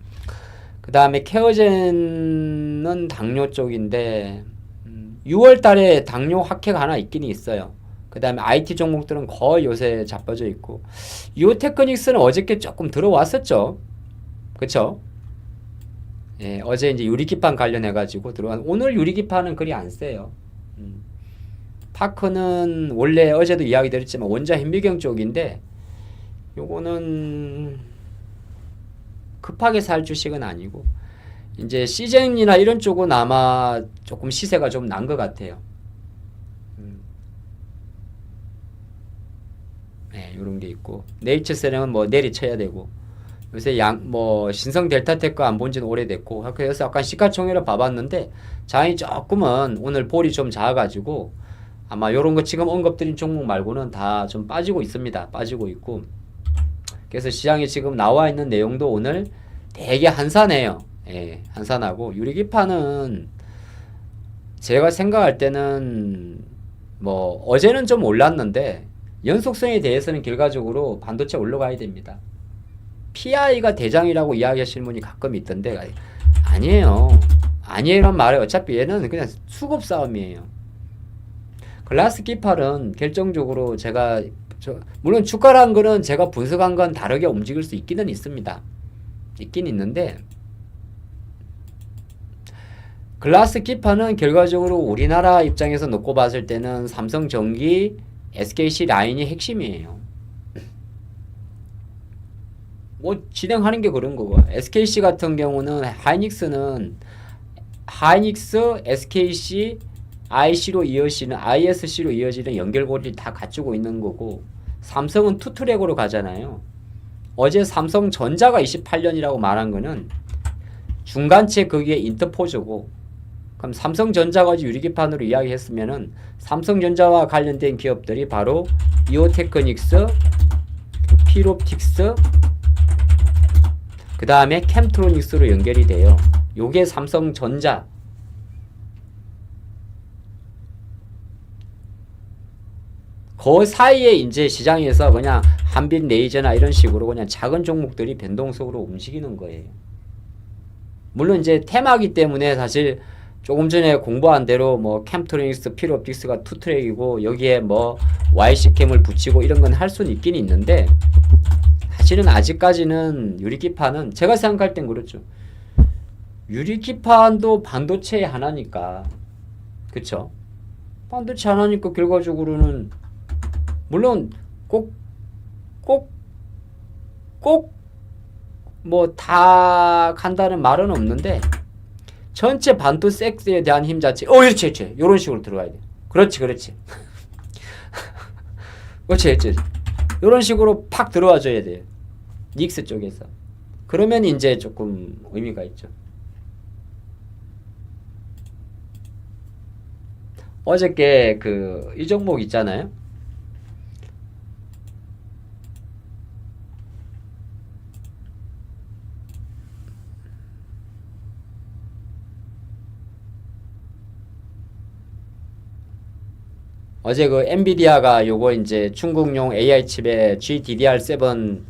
그 다음에 케어젠은 당뇨 쪽인데 6월 달에 당뇨 학회가 하나 있긴 있어요. 그 다음에 IT 종목들은 거의 요새 자빠져 있고 이오테크닉스는 어저께 조금 들어왔었죠. 그쵸? 예, 어제 이제 유리기판 관련해가지고 들어간 오늘 유리기판은 그리 안 세요. 파크는 원래 어제도 이야기 드렸지만 원자 현미경 쪽인데 요거는 급하게 살 주식은 아니고 이제 시젠이나 이런 쪽은 아마 조금 시세가 좀 난 것 같아요. 네, 요런 게 있고 네이처셀은 뭐 내리쳐야 되고 요새 뭐 신성 델타테크 안 본 지는 오래됐고 그래서 약간 시가총액을 봐봤는데 장이 조금은 오늘 볼이 좀 작아가지고 아마 요런 거 지금 언급드린 종목 말고는 다 좀 빠지고 있습니다. 빠지고 있고 그래서 시장에 지금 나와 있는 내용도 오늘 되게 한산해요. 예, 한산하고 유리기판은 제가 생각할 때는 뭐 어제는 좀 올랐는데 연속성에 대해서는 결과적으로 반도체 올라가야 됩니다. PI가 대장이라고 이야기하시는 분이 가끔 있던데 아니에요. 아니에요란 말에 어차피 얘는 그냥 수급 싸움이에요. 글라스 기팔은 결정적으로 제가 물론 주가라는 거는 제가 분석한 건 다르게 움직일 수 있기는 있습니다. 있긴 있는데 글라스 기판은 결과적으로 우리나라 입장에서 놓고 봤을 때는 삼성전기, SKC 라인이 핵심이에요. 뭐 진행하는 게 그런 거고 SKC 같은 경우는 하이닉스, SKC, IC로 이어지는 ISC로 이어지는 연결고리를 다 갖추고 있는 거고 삼성은 투트랙으로 가잖아요. 어제 삼성전자가 28년이라고 말한 거는 중간체 거기에 인터포저고 그럼 삼성전자가 유리기판으로 이야기했으면은 삼성전자와 관련된 기업들이 바로 이오테크닉스, 필옵틱스, 그 다음에 캠트로닉스로 연결이 돼요. 요게 삼성전자. 그 사이에 이제 시장에서 그냥 한빛 레이저나 이런 식으로 그냥 작은 종목들이 변동성으로 움직이는 거예요. 물론 이제 테마기 때문에 사실 조금 전에 공부한 대로 뭐 캠트로닉스, 필옵틱스가 투트랙이고 여기에 뭐 YC캠을 붙이고 이런 건 할 수는 있긴 있는데 사실은 아직까지는 유리기판은 제가 생각할 땐 그렇죠. 유리기판도 반도체의 하나니까 그쵸? 반도체 하나니까 결과적으로는 물론 꼭 뭐 다 간다는 말은 없는데 전체 반도 섹스에 대한 힘 자체 그렇지 요런 식으로 들어가야 돼. 그렇지 그렇지 요런 식으로 팍 들어와줘야 돼요. 닉스 쪽에서 그러면 이제 조금 의미가 있죠. 어저께 이 종목 있잖아요. 어제 엔비디아가 요거 이제 중국용 AI 칩에 GDDR7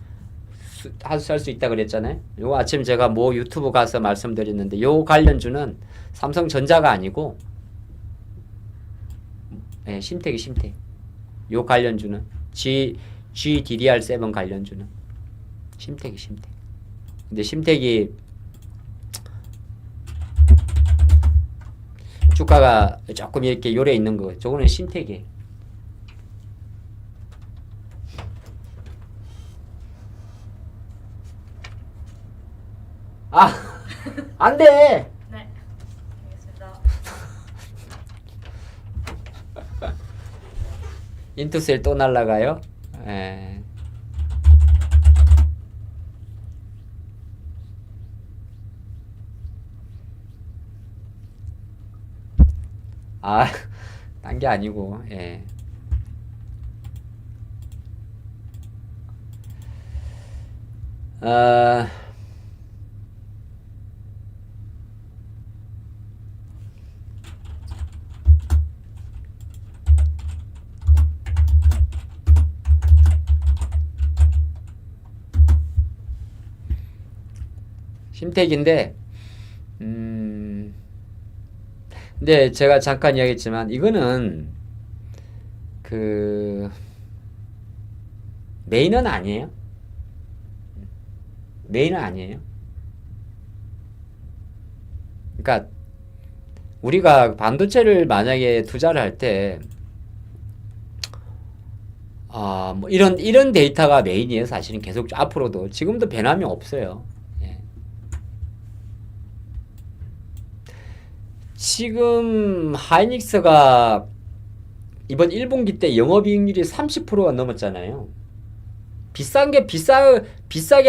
살 수 있다 그랬잖아요. 요거 아침 제가 뭐 유튜브 가서 말씀드렸는데 요 관련주는 삼성전자가 아니고 심택. 요 관련주는 GDDR7 관련주는 심택. 근데 심택이 주가가 조금 이렇게 요래 있는 거. 저거는 심택이에요. 안 돼. 네, 알겠습니다. 인투셀 또 날라가요? 에. 딴 게 아니고, 예. 심택인데 근데 제가 잠깐 이야기했지만 이거는 그 메인은 아니에요. 메인은 아니에요. 그러니까 우리가 반도체를 만약에 투자를 할 때 뭐 이런 데이터가 메인이에요. 사실은 계속 앞으로도 지금도 변함이 없어요. 예. 지금 하이닉스가 이번 1분기 때 영업이익률이 30%가 넘었잖아요. 비싸게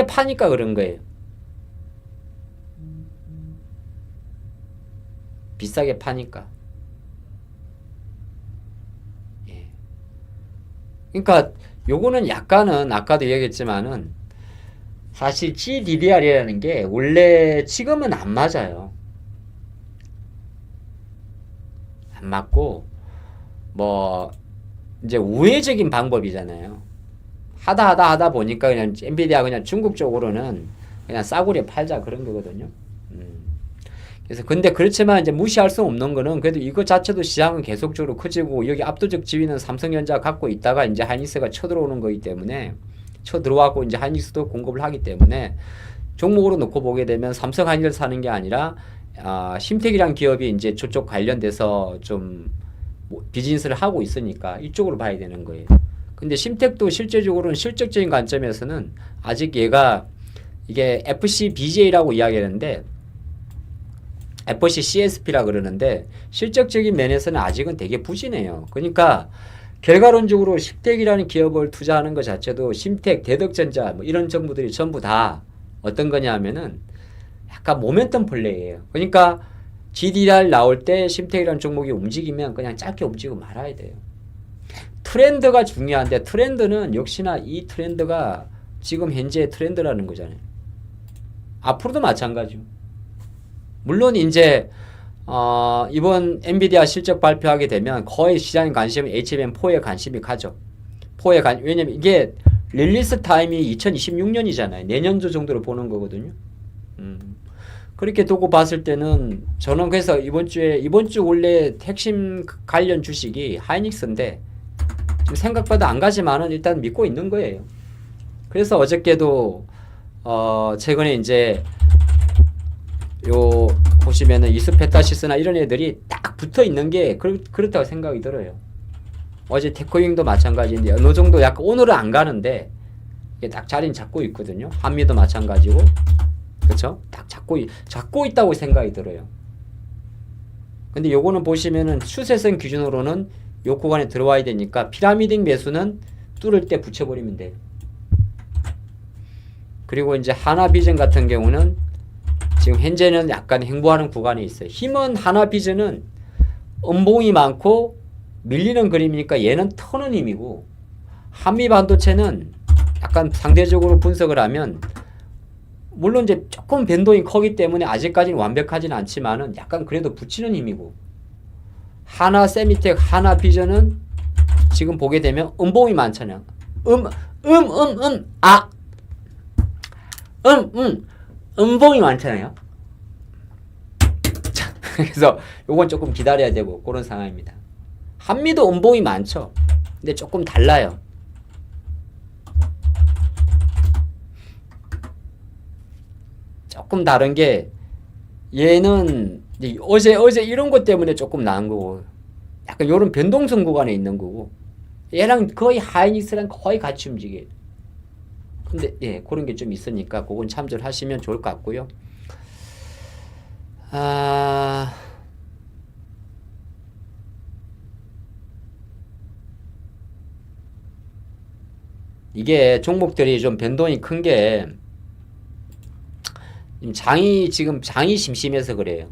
파니까 그런 거예요. 비싸게 파니까. 예. 그러니까 요거는 약간은 아까도 얘기했지만은 사실 GDDR이라는 게 원래 지금은 안 맞아요. 안 맞고 뭐 이제 우회적인 방법이잖아요. 하다 보니까 그냥 엔비디아 그냥 중국 쪽으로는 그냥 싸구려 팔자 그런 거거든요. 그래서 근데 그렇지만 이제 무시할 수 없는 거는 그래도 이거 자체도 시장은 계속적으로 커지고 여기 압도적 지위는 삼성전자 갖고 있다가 이제 하이닉스가 쳐들어오는 거기 때문에 쳐들어와고 이제 하이닉스도 공급을 하기 때문에 종목으로 놓고 보게 되면 삼성 하이닉스를 사는 게 아니라 심택이란 기업이 이제 저쪽 관련돼서 좀 비즈니스를 하고 있으니까 이쪽으로 봐야 되는 거예요. 근데 심택도 실제적으로는 실적적인 관점에서는 아직 얘가 이게 FCBJ라고 이야기하는데 FCCSP라 그러는데 실적적인 면에서는 아직은 되게 부진해요. 그러니까 결과론적으로 심택이라는 기업을 투자하는 것 자체도 심택, 대덕전자 뭐 이런 정보들이 전부 다 어떤 거냐 하면은 약간 모멘텀 플레이예요. 그러니까 GDR 나올 때 심택이라는 종목이 움직이면 그냥 짧게 움직이고 말아야 돼요. 트렌드가 중요한데 트렌드는 역시나 이 트렌드가 지금 현재의 트렌드라는 거잖아요. 앞으로도 마찬가지죠. 물론 이제 이번 엔비디아 실적 발표하게 되면 거의 시장의 관심이 HBM4에 관심이 가죠. 왜냐면 이게 릴리스 타임이 2026년이잖아요. 내년도 정도로 보는 거거든요. 그렇게 두고 봤을 때는 저는 그래서 이번 주 원래 핵심 관련 주식이 하이닉스인데 지금 생각보다 안 가지만은 일단 믿고 있는 거예요. 그래서 어저께도 최근에 이제 요 보시면은 이스페타시스나 이런 애들이 딱 붙어 있는 게 그렇다고 생각이 들어요. 어제 테코잉도 마찬가지인데 어느 정도 약간 오늘은 안 가는데 이게 딱 자리는 잡고 있거든요. 한미도 마찬가지고. 그렇죠? 딱 잡고 있다고 생각이 들어요. 근데 요거는 보시면은 추세선 기준으로는 요 구간에 들어와야 되니까 피라미딩 매수는 뚫을 때 붙여버리면 돼요. 그리고 이제 하나비전 같은 경우는 지금 현재는 약간 횡보하는 구간에 있어요. 힘은 하나비전은 음봉이 많고 밀리는 그림이니까 얘는 터는 힘이고 한미반도체는 약간 상대적으로 분석을 하면 물론 이제 조금 변동이 커기 때문에 아직까지는 완벽하지는 않지만은 약간 그래도 붙이는 힘이고 하나 세미텍, 하나 비전은 지금 보게 되면 음봉이 많잖아요. 음봉이 많잖아요. 자, 그래서 요건 조금 기다려야 되고 그런 상황입니다. 한미도 음봉이 많죠. 근데 조금 달라요. 조금 다른 게 얘는 어제 이런 것 때문에 조금 나은 거고 약간 요런 변동성 구간에 있는 거고 얘랑 거의 하이닉스랑 거의 같이 움직여요. 근데 예 그런 게 좀 있으니까 그건 참조를 하시면 좋을 것 같고요. 이게 종목들이 좀 변동이 큰 게 지금 장이 심심해서 그래요.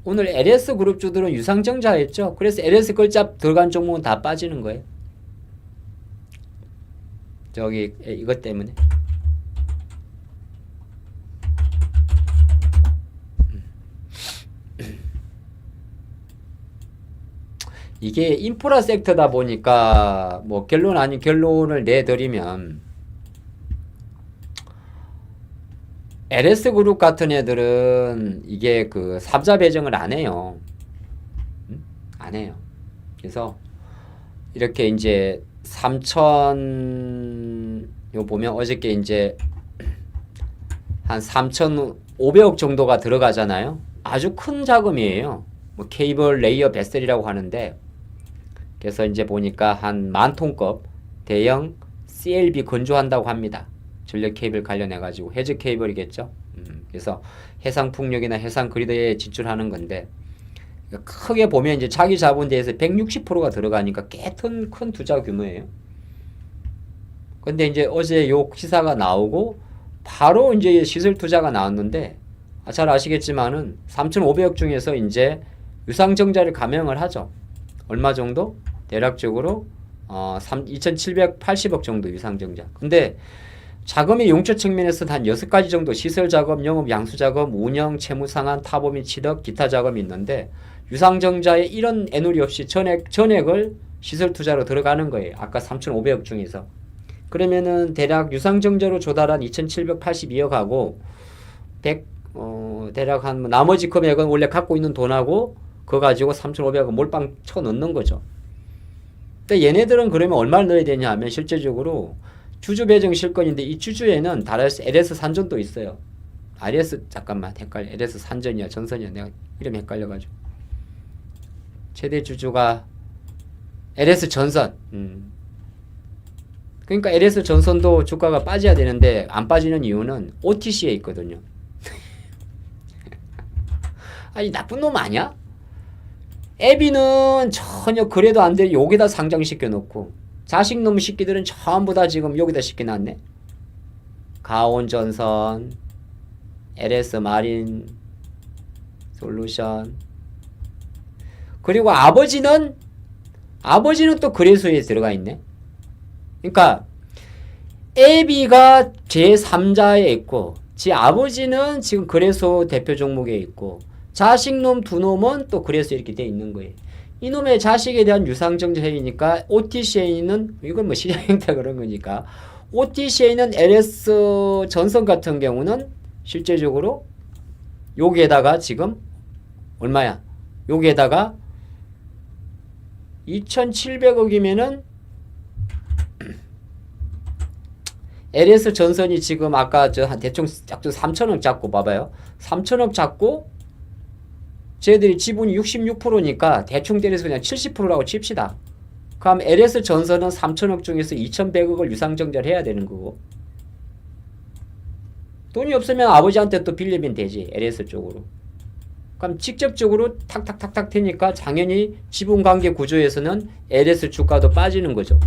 오늘 LS 그룹주들은 유상증자했죠. 그래서 LS 글자 들어간 종목은 다 빠지는 거예요. 저기 이것 때문에. 이게 인프라 섹터다 보니까 뭐 결론 아닌 결론을 내드리면 LS 그룹 같은 애들은 이게 그 3자 배정을 안 해요. 안 해요. 그래서 이렇게 이제 3천 요 보면 어저께 이제 한 3,500억 정도가 들어가잖아요. 아주 큰 자금이에요. 뭐 케이블 레이어 베슬이라고 하는데 그래서 이제 보니까 한 10,000톤급 대형 CLB 건조한다고 합니다. 전력 케이블 관련해 가지고 해저 케이블이겠죠. 그래서 해상 풍력이나 해상 그리드에 진출하는 건데 크게 보면 이제 자기 자본 대에서 160%가 들어가니까 꽤 큰 투자 규모예요. 근데 이제 어제 요 기사가 나오고 바로 이제 시설 투자가 나왔는데 잘 아시겠지만은 3,500억 중에서 이제 유상증자를 감행을 하죠. 얼마 정도? 대략적으로 2,780억 정도 유상증자. 근데 자금의 용처 측면에서는 한 6가지 정도 시설 자금, 영업 양수 자금, 운영, 채무 상환, 타보 및 취득, 기타 자금이 있는데 유상증자에 이런 애누리 없이 전액을 시설 투자로 들어가는 거예요. 아까 3,500억 중에서. 그러면은 대략 유상증자로 조달한 2,782억하고 대략 한 나머지 금액은 원래 갖고 있는 돈하고 그거 가지고 3,500억 몰빵 쳐 넣는 거죠. 근데 얘네들은 그러면 얼마를 넣어야 되냐 하면 실제적으로 주주 배정 실권인데 이 주주에는 LS 산전도 있어요. 잠깐만 헷갈려. LS 산전이야 전선이야. 내가 이름이 헷갈려가지고. 최대 주주가 LS 전선. 그러니까 LS 전선도 주가가 빠져야 되는데 안 빠지는 이유는 OTC에 있거든요. 아니 나쁜 놈 아니야? 애비는 전혀 그래도 안 돼. 여기다 상장시켜 놓고 자식놈 새끼들은 전부 다 지금 여기다 시켜놨네. 가온전선, LS 마린 솔루션. 그리고 아버지는 또 거래소에 들어가 있네. 그러니까 애비가 제3자에 있고 지 아버지는 지금 거래소 대표 종목에 있고 자식놈 두 놈은 또 거래소에 이렇게 돼 있는 거예요. 이놈의 자식에 대한 유상증자회의니까 OTC에는 이건 뭐 시장 행태 그런 거니까 OTC에는 LS 전선 같은 경우는 실제적으로 여기에다가 지금 얼마야? 여기에다가 2,700억이면은 LS 전선이 지금 아까 저 한 대충 3,000억 잡고 봐봐요. 3,000억 잡고 쟤들이 지분이 66%니까 대충 때려서 그냥 70%라고 칩시다. 그럼 LS 전선은 3,000억 중에서 2,100억을 유상증자를 해야 되는 거고 돈이 없으면 아버지한테 또 빌리면 되지. LS 쪽으로. 그럼 직접적으로 탁탁탁탁 되니까 당연히 지분관계 구조에서는 LS 주가도 빠지는 거죠.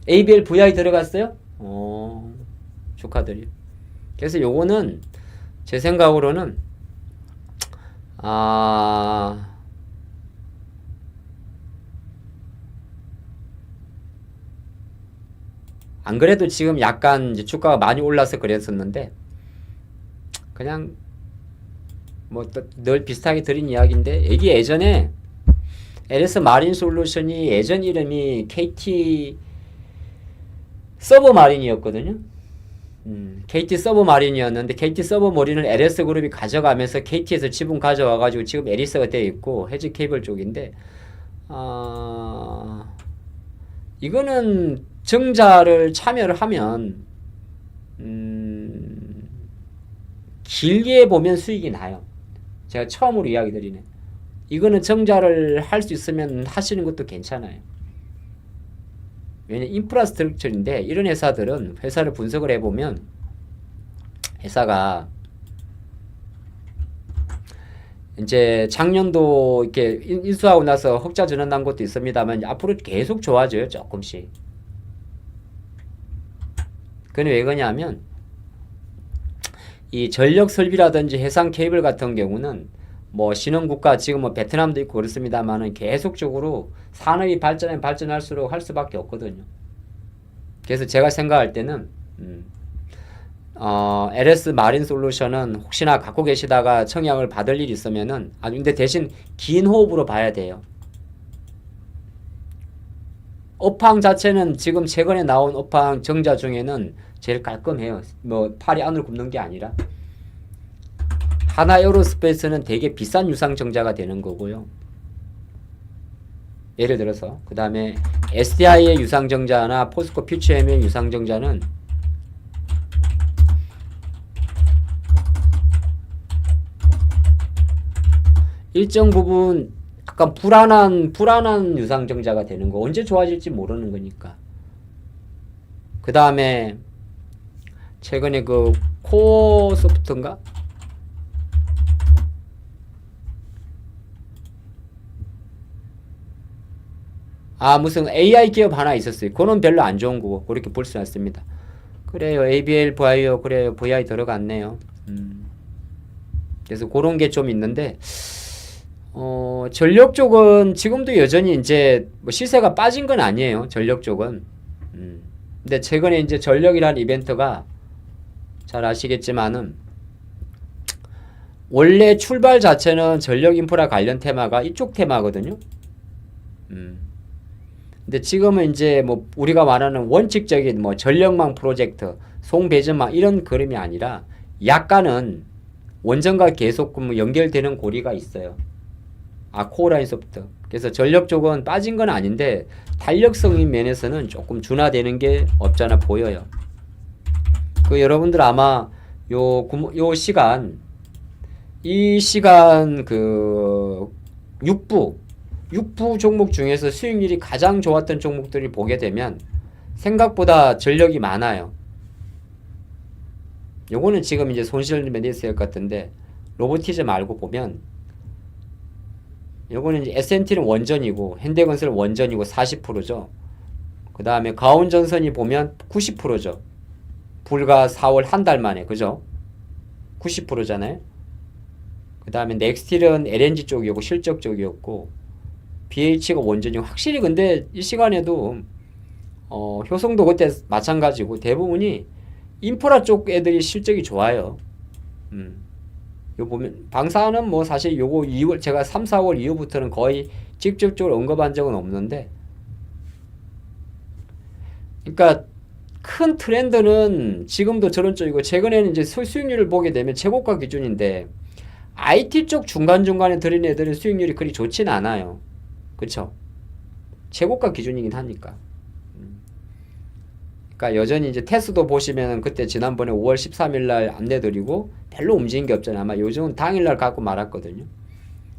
ABL VI 들어갔어요? 축하드려요. 그래서 요거는 제 생각으로는 안 그래도 지금 약간 이제 주가가 많이 올라서 그랬었는데 그냥 뭐 늘 비슷하게 드린 이야기인데 이게 예전에 LS 마린 솔루션이 예전 이름이 KT 서버 마린이었거든요. KT 서버 마린이었는데 KT 서버 마린을 LS 그룹이 가져가면서 KT에서 지분 가져와가지고 지금 에리스가 되어 있고 해지 케이블 쪽인데 이거는 증자를 참여를 하면 길게 보면 수익이 나요. 제가 처음으로 이야기 드리네. 이거는 증자를 할 수 있으면 하시는 것도 괜찮아요. 왜냐면 인프라스트럭처인데 이런 회사들은 회사를 분석을 해보면 회사가 이제 작년도 이렇게 인수하고 나서 흑자 전환 난 것도 있습니다만 앞으로 계속 좋아져요. 조금씩. 그건 왜 그러냐면 이 전력 설비라든지 해상 케이블 같은 경우는 뭐 신흥국가 지금 뭐 베트남도 있고 그렇습니다만은 계속적으로 산업이 발전할수록 할 수밖에 없거든요. 그래서 제가 생각할 때는 LS 마린 솔루션은 혹시나 갖고 계시다가 청약을 받을 일이 있으면은 근데 대신 긴 호흡으로 봐야 돼요. 업황 자체는 지금 최근에 나온 업황 정자 중에는 제일 깔끔해요. 뭐 팔이 안으로 굽는 게 아니라. 하나에어로스페이스는 되게 비싼 유상 정자가 되는 거고요. 예를 들어서 그 다음에 SDI의 유상 정자나 포스코 퓨처엠의 유상 정자는 일정 부분 약간 불안한 유상 정자가 되는 거. 언제 좋아질지 모르는 거니까. 그 다음에 최근에 그 코어 소프트인가? 무슨 AI 기업 하나 있었어요. 그거는 별로 안 좋은 거고 그렇게 볼 수는 있습니다. 그래요. ABL 바이오 그래요. VI 들어갔네요. 그래서 그런 게 좀 있는데 전력 쪽은 지금도 여전히 이제 뭐 시세가 빠진 건 아니에요. 전력 쪽은. 근데 최근에 이제 전력이라는 이벤트가 잘 아시겠지만은 원래 출발 자체는 전력 인프라 관련 테마가 이쪽 테마거든요. 근데 지금은 이제 뭐 우리가 말하는 원칙적인 뭐 전력망 프로젝트, 송배전망 이런 그림이 아니라 약간은 원전과 계속 연결되는 고리가 있어요. 코어라인 소프트. 그래서 전력 쪽은 빠진 건 아닌데 탄력성인 면에서는 조금 준화되는 게 없잖아 보여요. 여러분들 아마 요 시간 이 시간 그 6부 종목 중에서 수익률이 가장 좋았던 종목들을 보게 되면 생각보다 전력이 많아요. 요거는 지금 이제 손실 매니스일 것 같은데 로보티즈 말고 보면 요거는 이제 S&T는 원전이고 현대건설은 원전이고 40%죠. 그 다음에 가온전선이 보면 90%죠. 불과 4월 한 달 만에 그죠? 90%잖아요. 그 다음에 넥스틸은 LNG 쪽이었고 실적 쪽이었고 BH가 원전이고 확실히 근데 이 시간에도 효성도 그때 마찬가지고 대부분이 인프라 쪽 애들이 실적이 좋아요. 요 보면 방사는 뭐 사실 요거 2월 제가 3, 4월 이후부터는 거의 직접적으로 언급한 적은 없는데 그러니까 큰 트렌드는 지금도 저런 쪽이고 최근에는 이제 수익률을 보게 되면 최고가 기준인데 IT 쪽 중간중간에 들인 애들은 수익률이 그리 좋진 않아요. 그쵸? 최고가 기준이긴 하니까. 그러니까 여전히 이제 테스도 보시면은 그때 지난번에 5월 13일 날 안내드리고 별로 움직인 게 없잖아요. 아마 요즘은 당일날 갖고 말았거든요.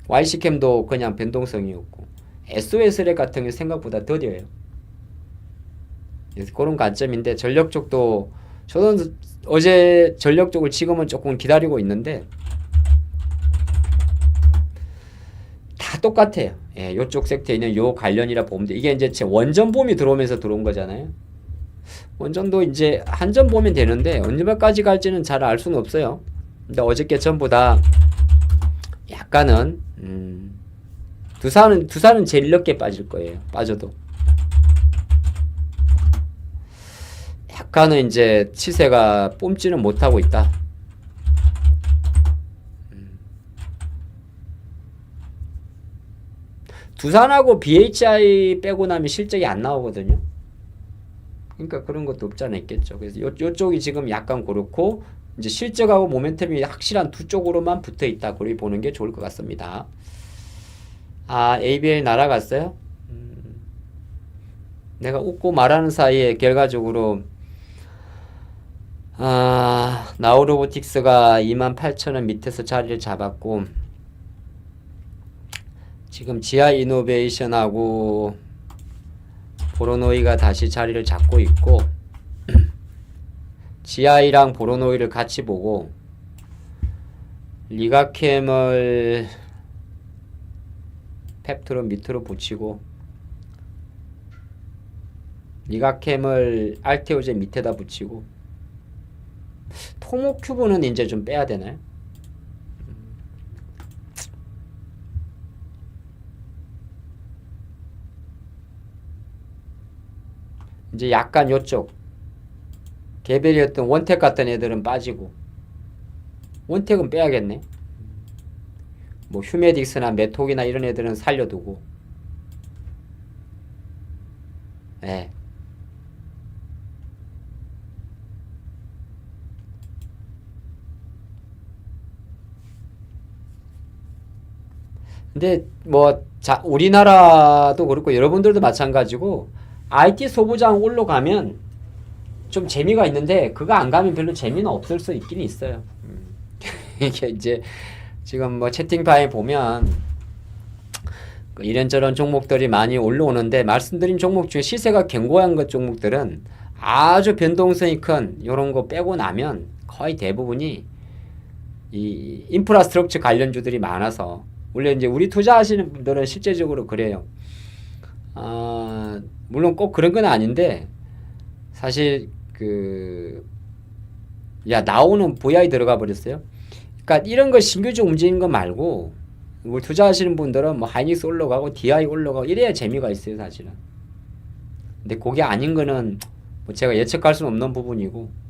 YC캠도 그냥 변동성이었고 SOS랩 같은 게 생각보다 더뎌요. 그래서 그런 관점인데 전력 쪽도 저는 어제 전력 쪽을 지금은 조금 기다리고 있는데 다 똑같아요. 예, 요쪽 섹터에 있는 요 관련이라 보면 돼. 이게 이제 원전 붐이 들어오면서 들어온 거잖아요. 원전도 이제 한전 보면 되는데 언제까지 갈지는 잘 알 수는 없어요. 근데 어저께 전부 다 약간은 두산은 제일 늦게 빠질 거예요. 빠져도 약간은 이제 시세가 뽐지는 못하고 있다. 두산하고 BHI 빼고 나면 실적이 안 나오거든요. 그러니까 그런 것도 없지 않아 있겠죠. 그래서 요쪽이 지금 약간 그렇고 이제 실적하고 모멘텀이 확실한 두 쪽으로만 붙어 있다. 그렇게 보는 게 좋을 것 같습니다. ABL 날아갔어요? 내가 웃고 말하는 사이에 결과적으로 나우로보틱스가 28,000원 밑에서 자리를 잡았고 지금 지하이노베이션하고 보로노이가 다시 자리를 잡고 있고 GI랑 보로노이를 같이 보고 리가캠을 펩트론 밑으로 붙이고 리가캠을 알테오제 밑에다 붙이고 토모큐브는 이제 좀 빼야 되나요? 이제 약간 요쪽 개별이었던 원택 같은 애들은 빠지고 원택은 빼야겠네. 뭐 휴메딕스나 메톡이나 이런 애들은 살려두고. 예. 근데 뭐 우리나라도 그렇고 여러분들도 마찬가지고 IT 소부장 올라가면 좀 재미가 있는데 그거 안 가면 별로 재미는 없을 수 있긴 있어요. 이게 이제 지금 뭐 채팅방에 보면 이런저런 종목들이 많이 올라오는데 말씀드린 종목 중에 시세가 견고한 것 종목들은 아주 변동성이 큰 이런 거 빼고 나면 거의 대부분이 이 인프라스트럭처 관련주들이 많아서 원래 이제 우리 투자하시는 분들은 실제적으로 그래요. 물론 꼭 그런 건 아닌데 사실 나오는 VI 들어가 버렸어요. 그러니까 이런 거 신규적 움직이는 거 말고 우리 투자하시는 분들은 뭐 하이닉스 올라가고 DI 올라가고 이래야 재미가 있어요, 사실은. 근데 그게 아닌 거는 뭐 제가 예측할 수는 없는 부분이고.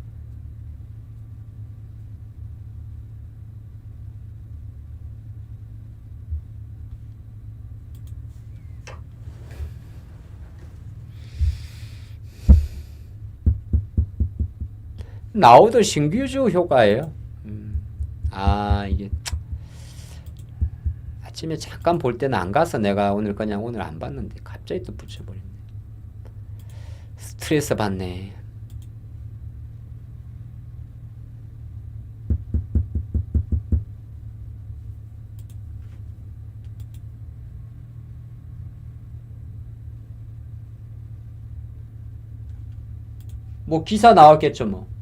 나오도 신규주 효과예요. 이게 아침에 잠깐 볼 때는 안 가서 내가 오늘 안 봤는데 갑자기 또 붙여버렸네. 스트레스 받네. 뭐 기사 나왔겠죠 뭐.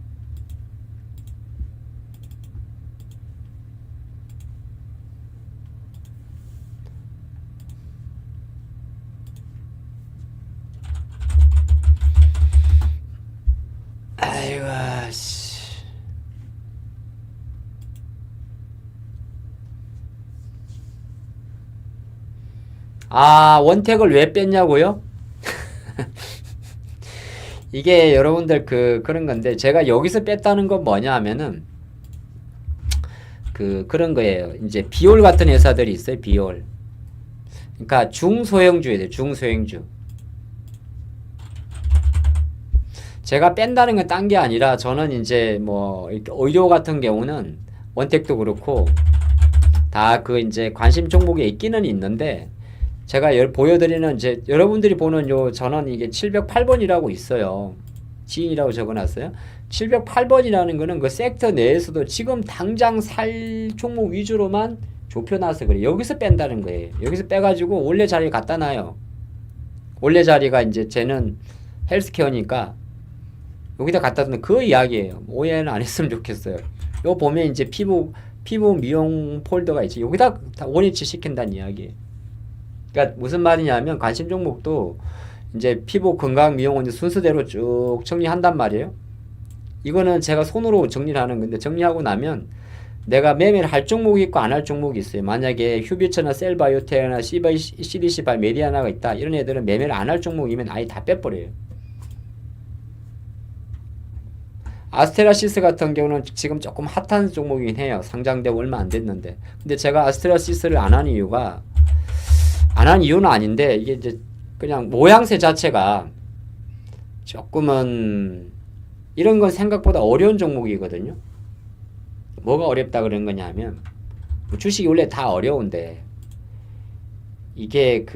아이고 씨. 원택을 왜 뺐냐고요? 이게 여러분들 그런 건데 제가 여기서 뺐다는 건 뭐냐 하면은 그런 거예요. 이제 비올 같은 회사들이 있어요. 비올. 그러니까 중소형주에 돼요. 중소형주. 제가 뺀다는 건 딴 게 아니라 저는 이제 뭐 의료 같은 경우는 원택도 그렇고 다 이제 관심 종목에 있기는 있는데 제가 보여드리는 이제 여러분들이 보는 저는 이게 708번이라고 있어요. 지인이라고 적어놨어요. 708번이라는 거는 그 섹터 내에서도 지금 당장 살 종목 위주로만 좁혀놔서 그래요. 여기서 뺀다는 거예요. 여기서 빼가지고 원래 자리에 갖다 놔요. 원래 자리가 이제 쟤는 헬스케어니까 여기다 갖다 두는 그 이야기예요. 오해는 안 했으면 좋겠어요. 요 보면 이제 피부 미용 폴더가 있지. 여기다 다 원위치 시킨다는 이야기예요. 그러니까 무슨 말이냐면 관심 종목도 이제 피부 건강 미용은 이제 순서대로 쭉 정리한단 말이에요. 이거는 제가 손으로 정리를 하는 건데 정리하고 나면 내가 매매를 할 종목이 있고 안 할 종목이 있어요. 만약에 휴비처나 셀바이오텍이나 CDC 메디아나가 있다. 이런 애들은 매매를 안 할 종목이면 아예 다 빼버려요. 아스테라시스 같은 경우는 지금 조금 핫한 종목이긴 해요. 상장되고 얼마 안 됐는데. 근데 제가 아스테라시스를 안 한 이유가 안 한 이유는 아닌데 이게 이제 그냥 모양새 자체가 조금은 이런 건 생각보다 어려운 종목이거든요. 뭐가 어렵다 그런 거냐 하면 주식이 원래 다 어려운데 이게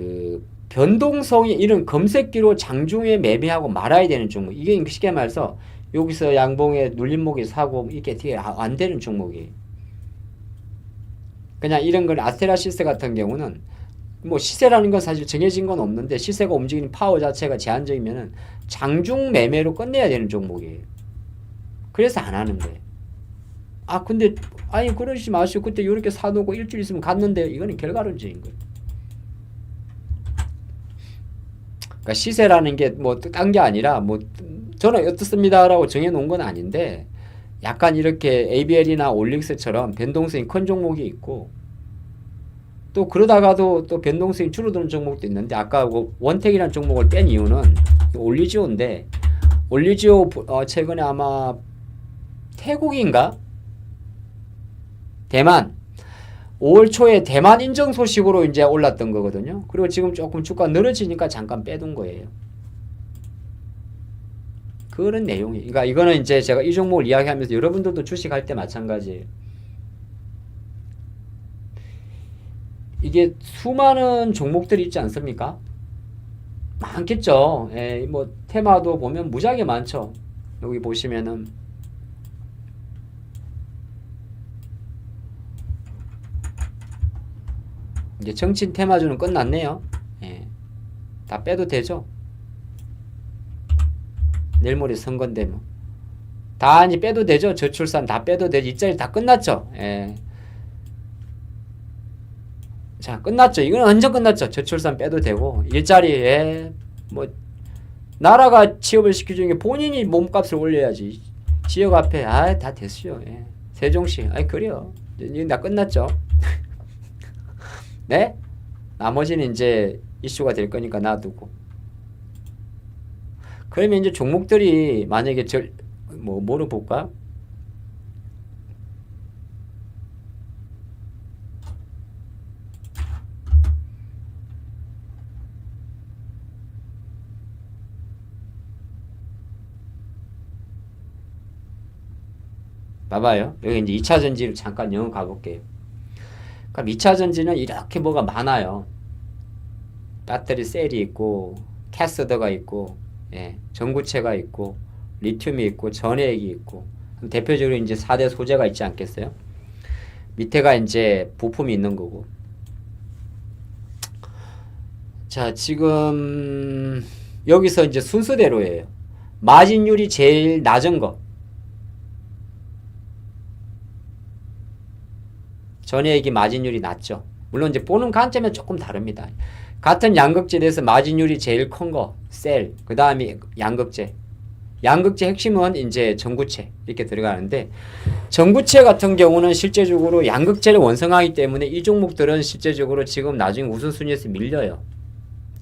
변동성이 이런 검색기로 장중에 매매하고 말아야 되는 종목. 이게 쉽게 말해서 여기서 양봉에 눌림목이 사고 이게 뒤에 안 되는 종목이. 그냥 이런 걸 아스테라시스 같은 경우는 뭐 시세라는 건 사실 정해진 건 없는데 시세가 움직이는 파워 자체가 제한적이면은 장중 매매로 끝내야 되는 종목이에요. 그래서 안 하는데. 근데 그러지 마시고 그때 이렇게 사놓고 일주일 있으면 갔는데 이거는 결과론적인 거예요. 그러니까 시세라는 게 뭐 딴 게 아니라 뭐 저는 어떻습니다라고 정해놓은 건 아닌데 약간 이렇게 ABL이나 올릭스처럼 변동성이 큰 종목이 있고 또 그러다가도 또 변동성이 줄어드는 종목도 있는데 아까 원택이라는 종목을 뺀 이유는 올리지오인데 올리지오 최근에 아마 태국인가? 대만 5월 초에 대만 인정 소식으로 이제 올랐던 거거든요. 그리고 지금 조금 주가 늘어지니까 잠깐 빼둔 거예요. 그런 내용이. 그러니까 이거는 이제 제가 이 종목을 이야기하면서 여러분들도 주식할 때 마찬가지예요. 이게 수많은 종목들이 있지 않습니까? 많겠죠. 예, 뭐 테마도 보면 무지하게 많죠. 여기 보시면은 이제 정치 테마주는 끝났네요. 예, 다 빼도 되죠. 내일 모레 선거인데 뭐 다 이제 빼도 되죠. 저출산 다 빼도 되죠. 이 자리 다 끝났죠. 예. 자, 끝났죠. 이건 완전 끝났죠. 저출산 빼도 되고 일자리에 뭐 나라가 취업을 시켜주는 게 본인이 몸값을 올려야지. 지역 앞에 다 됐어요. 예. 세종시 그래요. 이건 다 끝났죠. 네? 나머지는 이제 이슈가 될 거니까 놔두고. 그러면 이제 종목들이 만약에 뭐를 볼까? 봐봐요. 여기 이제 2차 전지를 잠깐 영어 가볼게요. 그럼 2차 전지는 이렇게 뭐가 많아요. 배터리 셀이 있고, 캐스더가 있고, 예, 전구체가 있고, 리튬이 있고, 전해액이 있고, 대표적으로 이제 4대 소재가 있지 않겠어요? 밑에가 이제 부품이 있는 거고. 자, 지금 여기서 이제 순서대로예요. 마진율이 제일 낮은 거. 전해액이 마진율이 낮죠. 물론 이제 보는 관점은 조금 다릅니다. 같은 양극재에서 마진율이 제일 큰 거, 셀, 그 다음에 양극재. 양극재 핵심은 이제 전구체 이렇게 들어가는데, 전구체 같은 경우는 실제적으로 양극재를 원성하기 때문에 이 종목들은 실제적으로 지금 나중에 우선순위에서 밀려요.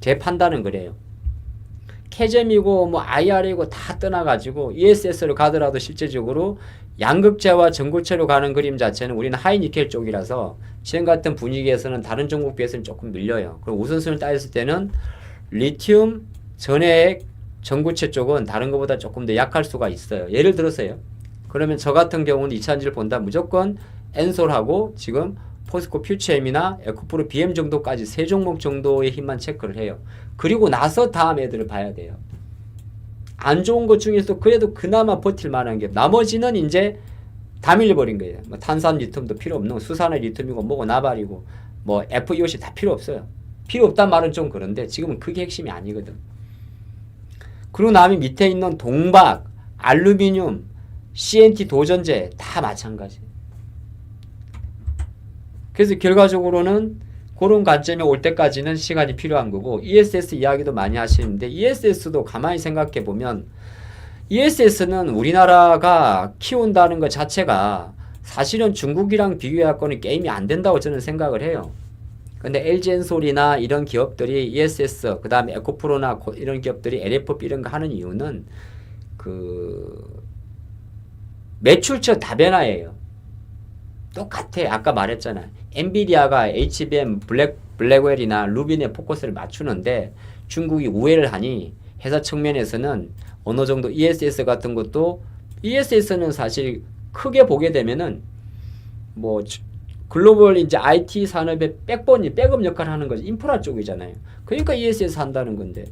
제 판단은 그래요. 캐잼이고 뭐 IR이고 다 떠나가지고 ESS로 가더라도 실제적으로 양극재와 전구체로 가는 그림 자체는 우리는 하이니켈 쪽이라서 지금 같은 분위기에서는 다른 종목 비해서는 조금 밀려요. 그리고 우선순위를 따졌을 때는 리튬, 전해액, 전구체 쪽은 다른 것보다 조금 더 약할 수가 있어요. 예를 들어서요. 그러면 저 같은 경우는 2차전지를 본다 무조건 엔솔하고 지금 포스코 퓨처엠이나 에코프로 BM 정도까지 세 종목 정도의 힘만 체크를 해요. 그리고 나서 다음 애들을 봐야 돼요. 안 좋은 것 중에서 그래도 그나마 버틸 만한 게 나머지는 이제 다 밀려버린 거예요. 뭐 탄산 리튬도 필요 없는 거, 수산화 리튬이고 뭐고 나발이고 뭐 FEOC 다 필요 없어요. 필요 없단 말은 좀 그런데 지금은 그게 핵심이 아니거든. 그리고 나면 밑에 있는 동박, 알루미늄, CNT 도전제 다 마찬가지. 그래서 결과적으로는 그런 관점에 올 때까지는 시간이 필요한 거고, ESS 이야기도 많이 하시는데 ESS도 가만히 생각해 보면 ESS는 우리나라가 키운다는 것 자체가 사실은 중국이랑 비교해갖고는 게임이 안 된다고 저는 생각을 해요. 근데 LG엔솔이나 이런 기업들이 ESS, 그 다음에 에코프로나 이런 기업들이 LFP 이런 거 하는 이유는 매출처 다변화예요. 똑같아. 아까 말했잖아. 엔비디아가 HBM, 블랙웰이나 루빈에 포커스를 맞추는데 중국이 우회를 하니 회사 측면에서는 어느 정도 ESS 같은 것도, ESS는 사실 크게 보게 되면은 뭐 글로벌 이제 IT 산업의 백업 역할을 하는 거죠. 인프라 쪽이잖아요. 그러니까 ESS 한다는 건데.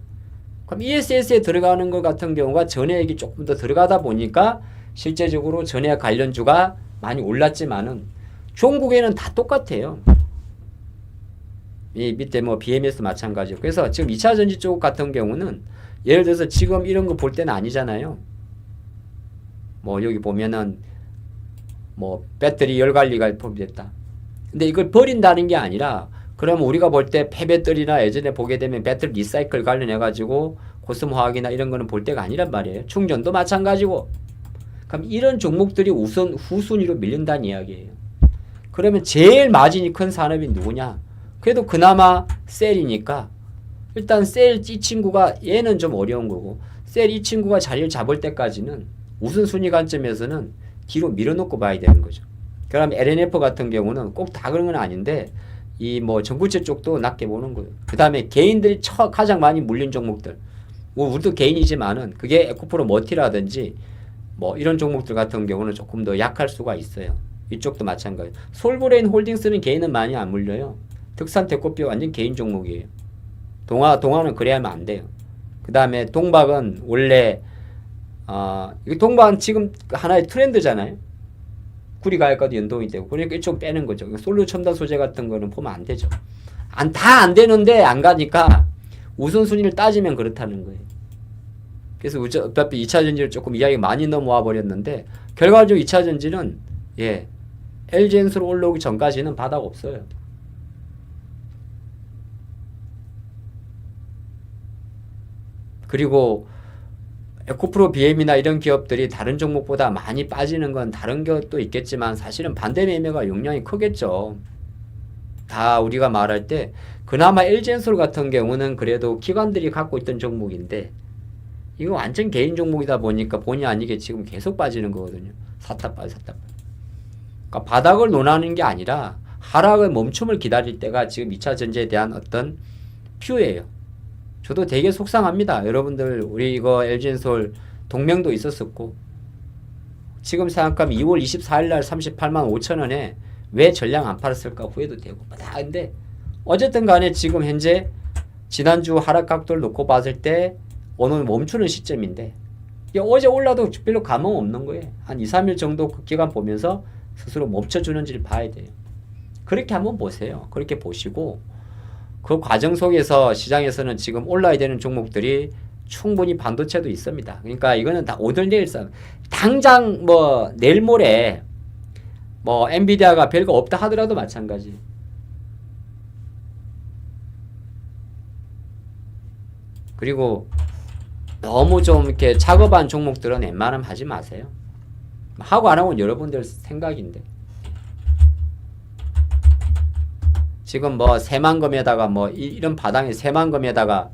그럼 ESS에 들어가는 것 같은 경우가 전해액이 조금 더 들어가다 보니까 실제적으로 전해액 관련주가 많이 올랐지만은 종국에는 다 똑같아요. 이 밑에 뭐 BMS 마찬가지고. 그래서 지금 2차 전지 쪽 같은 경우는 예를 들어서 지금 이런 거 볼 때는 아니잖아요. 뭐 여기 보면은 뭐 배터리 열 관리가 포함됐다. 근데 이걸 버린다는 게 아니라, 그러면 우리가 볼 때 폐배터리나 예전에 보게 되면 배터리 리사이클 관련해 가지고 코스모 화학이나 이런 거는 볼 때가 아니란 말이에요. 충전도 마찬가지고. 그럼 이런 종목들이 우선 후순위로 밀린다는 이야기예요. 그러면 제일 마진이 큰 산업이 누구냐? 그래도 그나마 셀이니까 일단 셀 이 친구가 얘는 좀 어려운 거고, 셀 이 친구가 자리를 잡을 때까지는 우선순위 관점에서는 뒤로 밀어놓고 봐야 되는 거죠. 그럼 LNF 같은 경우는 꼭 다 그런 건 아닌데 이 뭐 전구체 쪽도 낮게 보는 거예요. 그 다음에 개인들이 가장 많이 물린 종목들, 뭐 우리도 개인이지만은 그게 에코프로 머티라든지 뭐 이런 종목들 같은 경우는 조금 더 약할 수가 있어요. 이쪽도 마찬가지. 솔브레인 홀딩스는 개인은 많이 안 물려요. 특산 대코피 완전 개인 종목이에요. 동화는 그래야 하면 안 돼요. 그 다음에 동박은 원래 이 동박은 지금 하나의 트렌드잖아요. 구리 가액과도 연동이 되고 그러니까 이쪽 빼는 거죠. 솔루 첨단 소재 같은 거는 보면 안 되죠. 다 안 되는데 안 가니까 우선순위를 따지면 그렇다는 거예요. 그래서 어차피 2차 전지를 조금 이야기 많이 넘어와 버렸는데 결과적으로 2차 전지는 LG엔솔 올라오기 전까지는 바닥 없어요. 그리고 에코프로 BM이나 이런 기업들이 다른 종목보다 많이 빠지는 건 다른 것도 있겠지만 사실은 반대 매매가 용량이 크겠죠. 다 우리가 말할 때 그나마 LG엔솔 같은 경우는 그래도 기관들이 갖고 있던 종목인데 이거 완전 개인 종목이다 보니까 본의 아니게 지금 계속 빠지는 거거든요. 샀다 빠져. 그러니까 바닥을 논하는 게 아니라 하락의 멈춤을 기다릴 때가 지금 2차 전지에 대한 어떤 퓨예요. 저도 되게 속상합니다. 여러분들 우리 이거 LG엔솔 동명도 있었었고 지금 생각하면 2월 24일 날 38만 5천 원에 왜 전량 안 팔았을까 후회도 되고 근데 어쨌든 간에 지금 현재 지난주 하락 각도를 놓고 봤을 때 오늘 멈추는 시점인데 어제 올라도 별로 감흥 없는 거예요. 한 2, 3일 정도 그 기간 보면서 스스로 멈춰주는지를 봐야 돼요. 그렇게 한번 보세요. 그렇게 보시고 그 과정 속에서 시장에서는 지금 올라야 되는 종목들이 충분히 반도체도 있습니다. 그러니까 이거는 다 오늘 내일 싸움. 당장 뭐 내일 모레 뭐 엔비디아가 별거 없다 하더라도 마찬가지. 그리고 너무 좀 이렇게 작업한 종목들은 웬만하면 하지 마세요. 하고 안 하고는 여러분들 생각인데. 지금 뭐 새만금에다가 뭐 이런 바닥에 새만금에다가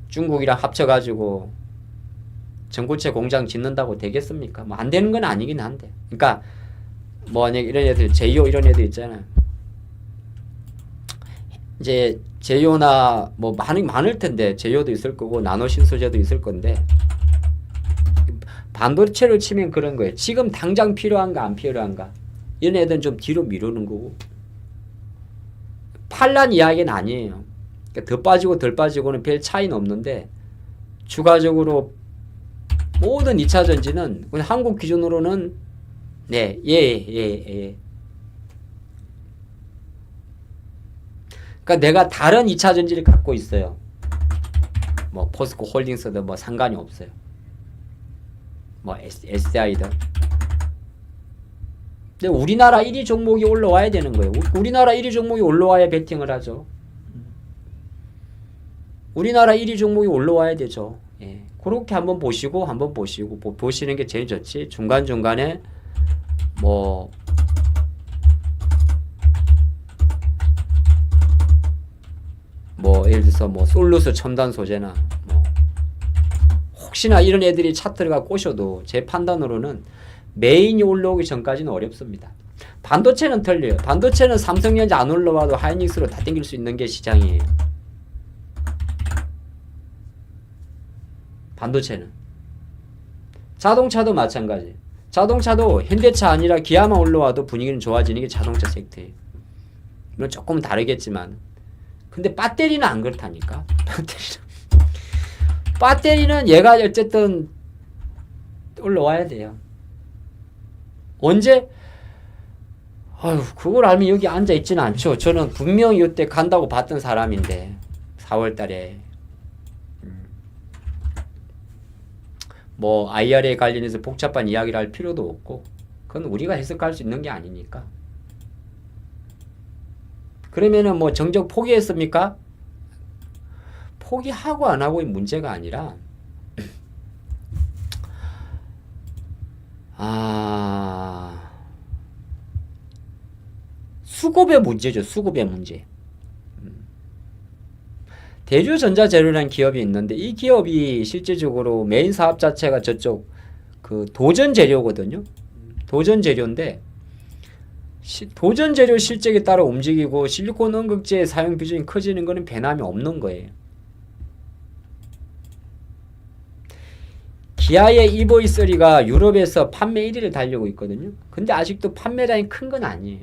중국이랑 합쳐가지고 전구체 공장 짓는다고 되겠습니까? 뭐 안 되는 건 아니긴 한데. 그러니까 뭐 이런 애들 제이오 이런 애들 있잖아요. 이제 제이오나 뭐 많을 텐데 제이오도 있을 거고 나노신소재도 있을 건데 반도체를 치면 그런 거예요. 지금 당장 필요한가 안 필요한가 이런 애들은 좀 뒤로 미루는 거고 팔란 이야기는 아니에요. 그러니까 더 빠지고 덜 빠지고는 별 차이는 없는데 추가적으로 모든 2차 전지는 한국 기준으로는 그러니까 내가 다른 2차 전지를 갖고 있어요. 뭐 포스코 홀딩스든 뭐 상관이 없어요. 뭐 SI든. 근데 우리나라 1위 종목이 올라와야 되는 거예요. 우리나라 1위 종목이 올라와야 베팅을 하죠. 우리나라 1위 종목이 올라와야 되죠. 그렇게 한번 보시고 보시는 게 제일 좋지. 중간중간에 뭐 예를 들어서 뭐 솔루스 첨단 소재나 뭐 혹시나 이런 애들이 차트가 꼬셔도 제 판단으로는 메인이 올라오기 전까지는 어렵습니다. 반도체는 틀려요. 반도체는 삼성전자 안 올라와도 하이닉스로 다 땡길 수 있는 게 시장이에요. 반도체는. 자동차도 마찬가지. 자동차도 현대차 아니라 기아만 올라와도 분위기는 좋아지는 게 자동차 섹터예요. 물론 조금 다르겠지만 근데 배터리는 안 그렇다니까. 배터리는 얘가 어쨌든 올라와야 돼요. 언제? 그걸 알면 여기 앉아 있지는 않죠. 저는 분명히 이때 간다고 봤던 사람인데 4월 달에 뭐 IRA 관련해서 복잡한 이야기를 할 필요도 없고 그건 우리가 해석할 수 있는 게 아니니까. 그러면은 뭐 정적 포기했습니까? 포기하고 안 하고의 문제가 아니라 수급의 문제죠. 수급의 문제. 대주전자재료라는 기업이 있는데 이 기업이 실제적으로 메인 사업 자체가 저쪽 그 도전 재료거든요. 도전 재료인데 도전 재료 실적에 따라 움직이고 실리콘 응급제의 사용 비중이 커지는 거는 변함이 없는 거예요. 기아의 EV3가 유럽에서 판매 1위를 달리고 있거든요. 근데 아직도 판매량이 큰 건 아니에요.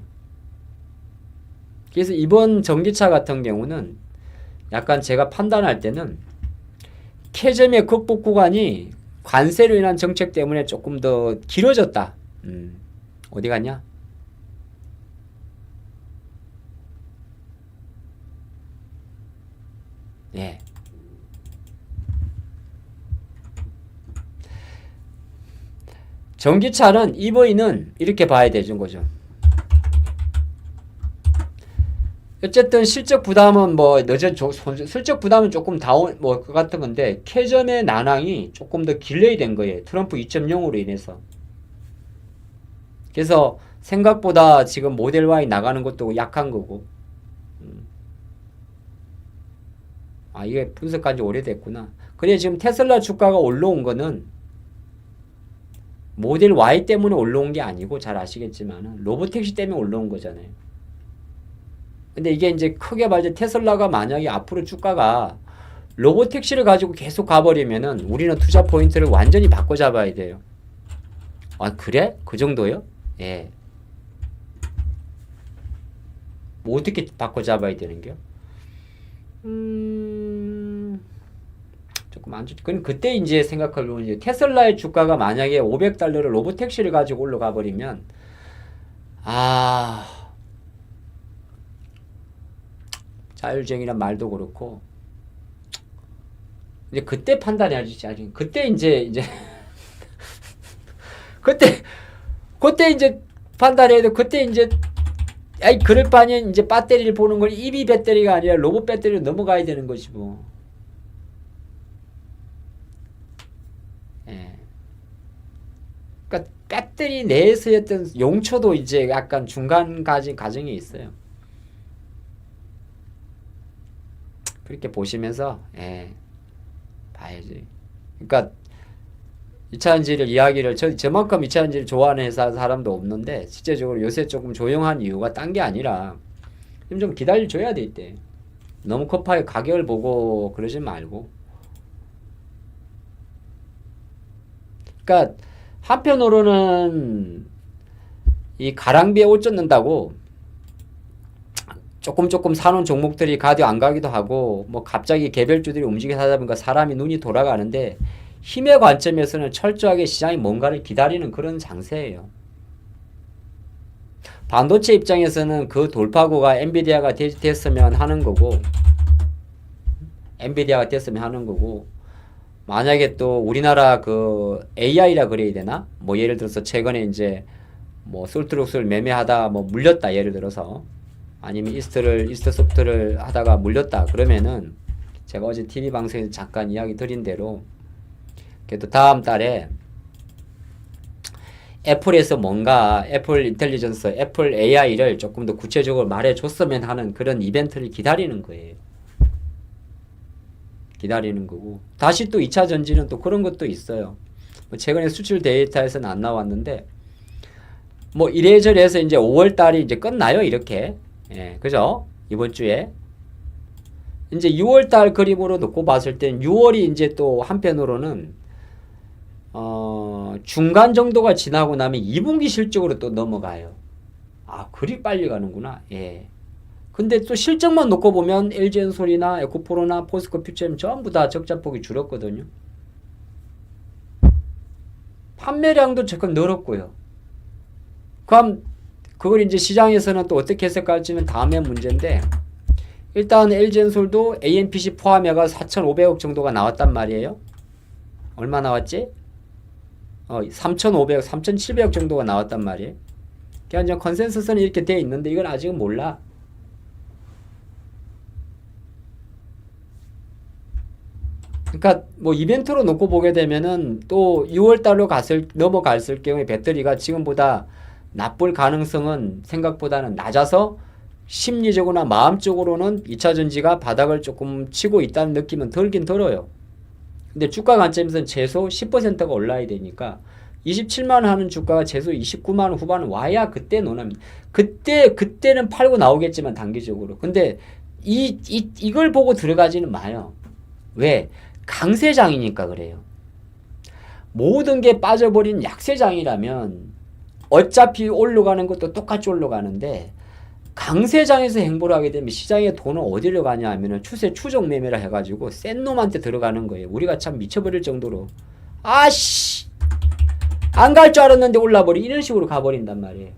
그래서 이번 전기차 같은 경우는 약간 제가 판단할 때는 캐점의 극복 구간이 관세로 인한 정책 때문에 조금 더 길어졌다. 어디 갔냐? 예. 전기차는 EV는 이렇게 봐야 되는 거죠. 어쨌든 실적 부담은 뭐 실적 부담은 조금 다운 뭐 그 같은 건데 캐점의 난항이 조금 더 딜레이 된 거예요. 트럼프 2.0으로 인해서. 그래서 생각보다 지금 모델 Y 나가는 것도 약한 거고. 아, 이게 분석한 지 오래됐구나. 그래 지금 테슬라 주가가 올라온 거는 모델 Y 때문에 올라온 게 아니고 잘 아시겠지만 로보택시 때문에 올라온 거잖아요. 근데 이게 이제 크게 말해 테슬라가 만약에 앞으로 주가가 로보택시를 가지고 계속 가버리면은 우리는 투자 포인트를 완전히 바꿔 잡아야 돼요. 아, 그래? 그 정도요? 예. 뭐 어떻게 바꿔 잡아야 되는겨? 조금 안 좋죠. 그때 이제 생각하려면 이제 테슬라의 주가가 만약에 500달러를 로보택시를 가지고 올라가 버리면 자율주행이란 말도 그렇고 이제 그때 판단해야지. 그때 이제 그때 이제 판단해야 돼. 그때 이제 그럴 바에는 이제 배터리를 보는 걸 EV 배터리가 아니라 로봇 배터리로 넘어가야 되는 것이 뭐. 예. 그러니까 배터리 내에서의 어떤 용처도 이제 약간 중간 과정이 있어요. 그렇게 보시면서 봐야지. 그러니까 2차전지를 이야기를 저만큼 2차전지를 좋아하는 회사 사람도 없는데 실제적으로 요새 조금 조용한 이유가 딴 게 아니라 좀 기다려줘야 돼 이때. 너무 급하게 가격을 보고 그러지 말고. 그러니까 한편으로는 이 가랑비에 옷 젖는다고 조금 사놓은 종목들이 가도 안 가기도 하고 뭐 갑자기 개별주들이 움직여서 하다 보니까 사람이 눈이 돌아가는데 힘의 관점에서는 철저하게 시장이 뭔가를 기다리는 그런 장세예요. 반도체 입장에서는 그 돌파구가 엔비디아가 됐으면 하는 거고 만약에 또 우리나라 그 AI라 그래야 되나? 뭐 예를 들어서 최근에 이제 뭐 솔트룩스를 매매하다 뭐 물렸다 예를 들어서 아니면 이스트 소프트를 하다가 물렸다 그러면은 제가 어제 TV 방송에서 잠깐 이야기 드린 대로 그래도 다음 달에 애플에서 뭔가 애플 인텔리전스, 애플 AI를 조금 더 구체적으로 말해줬으면 하는 그런 이벤트를 기다리는 거예요. 기다리는 거고 다시 또 2차 전지는 또 그런 것도 있어요. 뭐 최근에 수출 데이터에서는 안 나왔는데 뭐 이래저래 해서 이제 5월 달이 이제 끝나요. 이렇게. 그죠? 이번 주에. 이제 6월 달 그림으로 놓고 봤을 땐 6월이 이제 또 한편으로는 중간 정도가 지나고 나면 2분기 실적으로 또 넘어가요. 아, 그리 빨리 가는구나. 근데 또 실적만 놓고 보면 LG엔솔이나 에코프로나 포스코 퓨처엠 전부 다 적자폭이 줄었거든요. 판매량도 조금 늘었고요. 그럼 그걸 이제 시장에서는 또 어떻게 해석할지는 다음에 문제인데 일단 LG엔솔도 AMPC 포함해가 4,500억 정도가 나왔단 말이에요. 얼마 나왔지? 3,500억, 3,700억 정도가 나왔단 말이에요. 그러니까 컨센서스는 이렇게 돼 있는데 이건 아직은 몰라. 그러니까 뭐 이벤트로 놓고 보게 되면은 또 6월 달로 넘어갔을 경우에 배터리가 지금보다 나쁠 가능성은 생각보다는 낮아서 심리적으로나 마음적으로는 2차 전지가 바닥을 조금 치고 있다는 느낌은 들긴 들어요. 근데 주가 관점에서는 최소 10%가 올라야 되니까 27만 원 하는 주가가 최소 29만 원 후반은 와야 그때 논합니다. 그때는 팔고 나오겠지만 단기적으로. 근데 이걸 보고 들어가지는 마요. 왜? 강세장이니까 그래요. 모든 게 빠져버린 약세장이라면 어차피 올라가는 것도 똑같이 올라가는데 강세장에서 행보를 하게 되면 시장에 돈은 어디로 가냐 하면은 추세 추종 매매라 해가지고 센 놈한테 들어가는 거예요. 우리가 참 미쳐버릴 정도로 아씨 안 갈 줄 알았는데 올라버리 이런 식으로 가버린단 말이에요.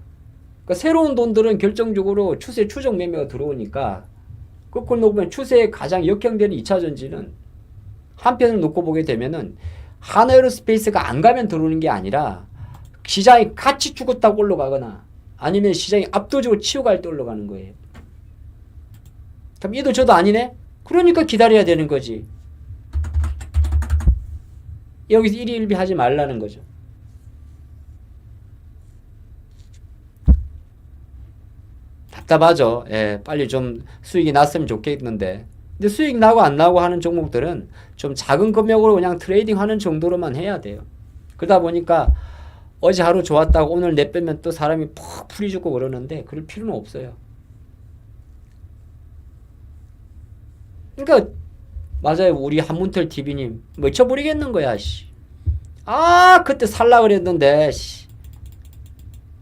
그러니까 새로운 돈들은 결정적으로 추세 추종 매매가 들어오니까 거꾸로 놓으면 추세에 가장 역행되는 2차 전지는 한편을 놓고 보게 되면은 하나에어로스페이스가 안 가면 들어오는 게 아니라 시장이 같이 죽었다고 올라가거나 아니면 시장이 압도적으로 치워갈 때 올라가는 거예요. 그럼 얘도 저도 아니네? 그러니까 기다려야 되는 거지. 여기서 1위 1비 하지 말라는 거죠. 답답하죠. 예, 빨리 좀 수익이 났으면 좋겠는데. 근데 수익 나고 안 나고 하는 종목들은 좀 작은 금액으로 그냥 트레이딩 하는 정도로만 해야 돼요. 그러다 보니까 어제 하루 좋았다고 오늘 내빼면 또 사람이 푹 풀이 죽고 그러는데 그럴 필요는 없어요. 그러니까 맞아요. 우리 한문털 TV님 미쳐버리겠는 거야. 씨. 아 그때 살라 그랬는데 씨.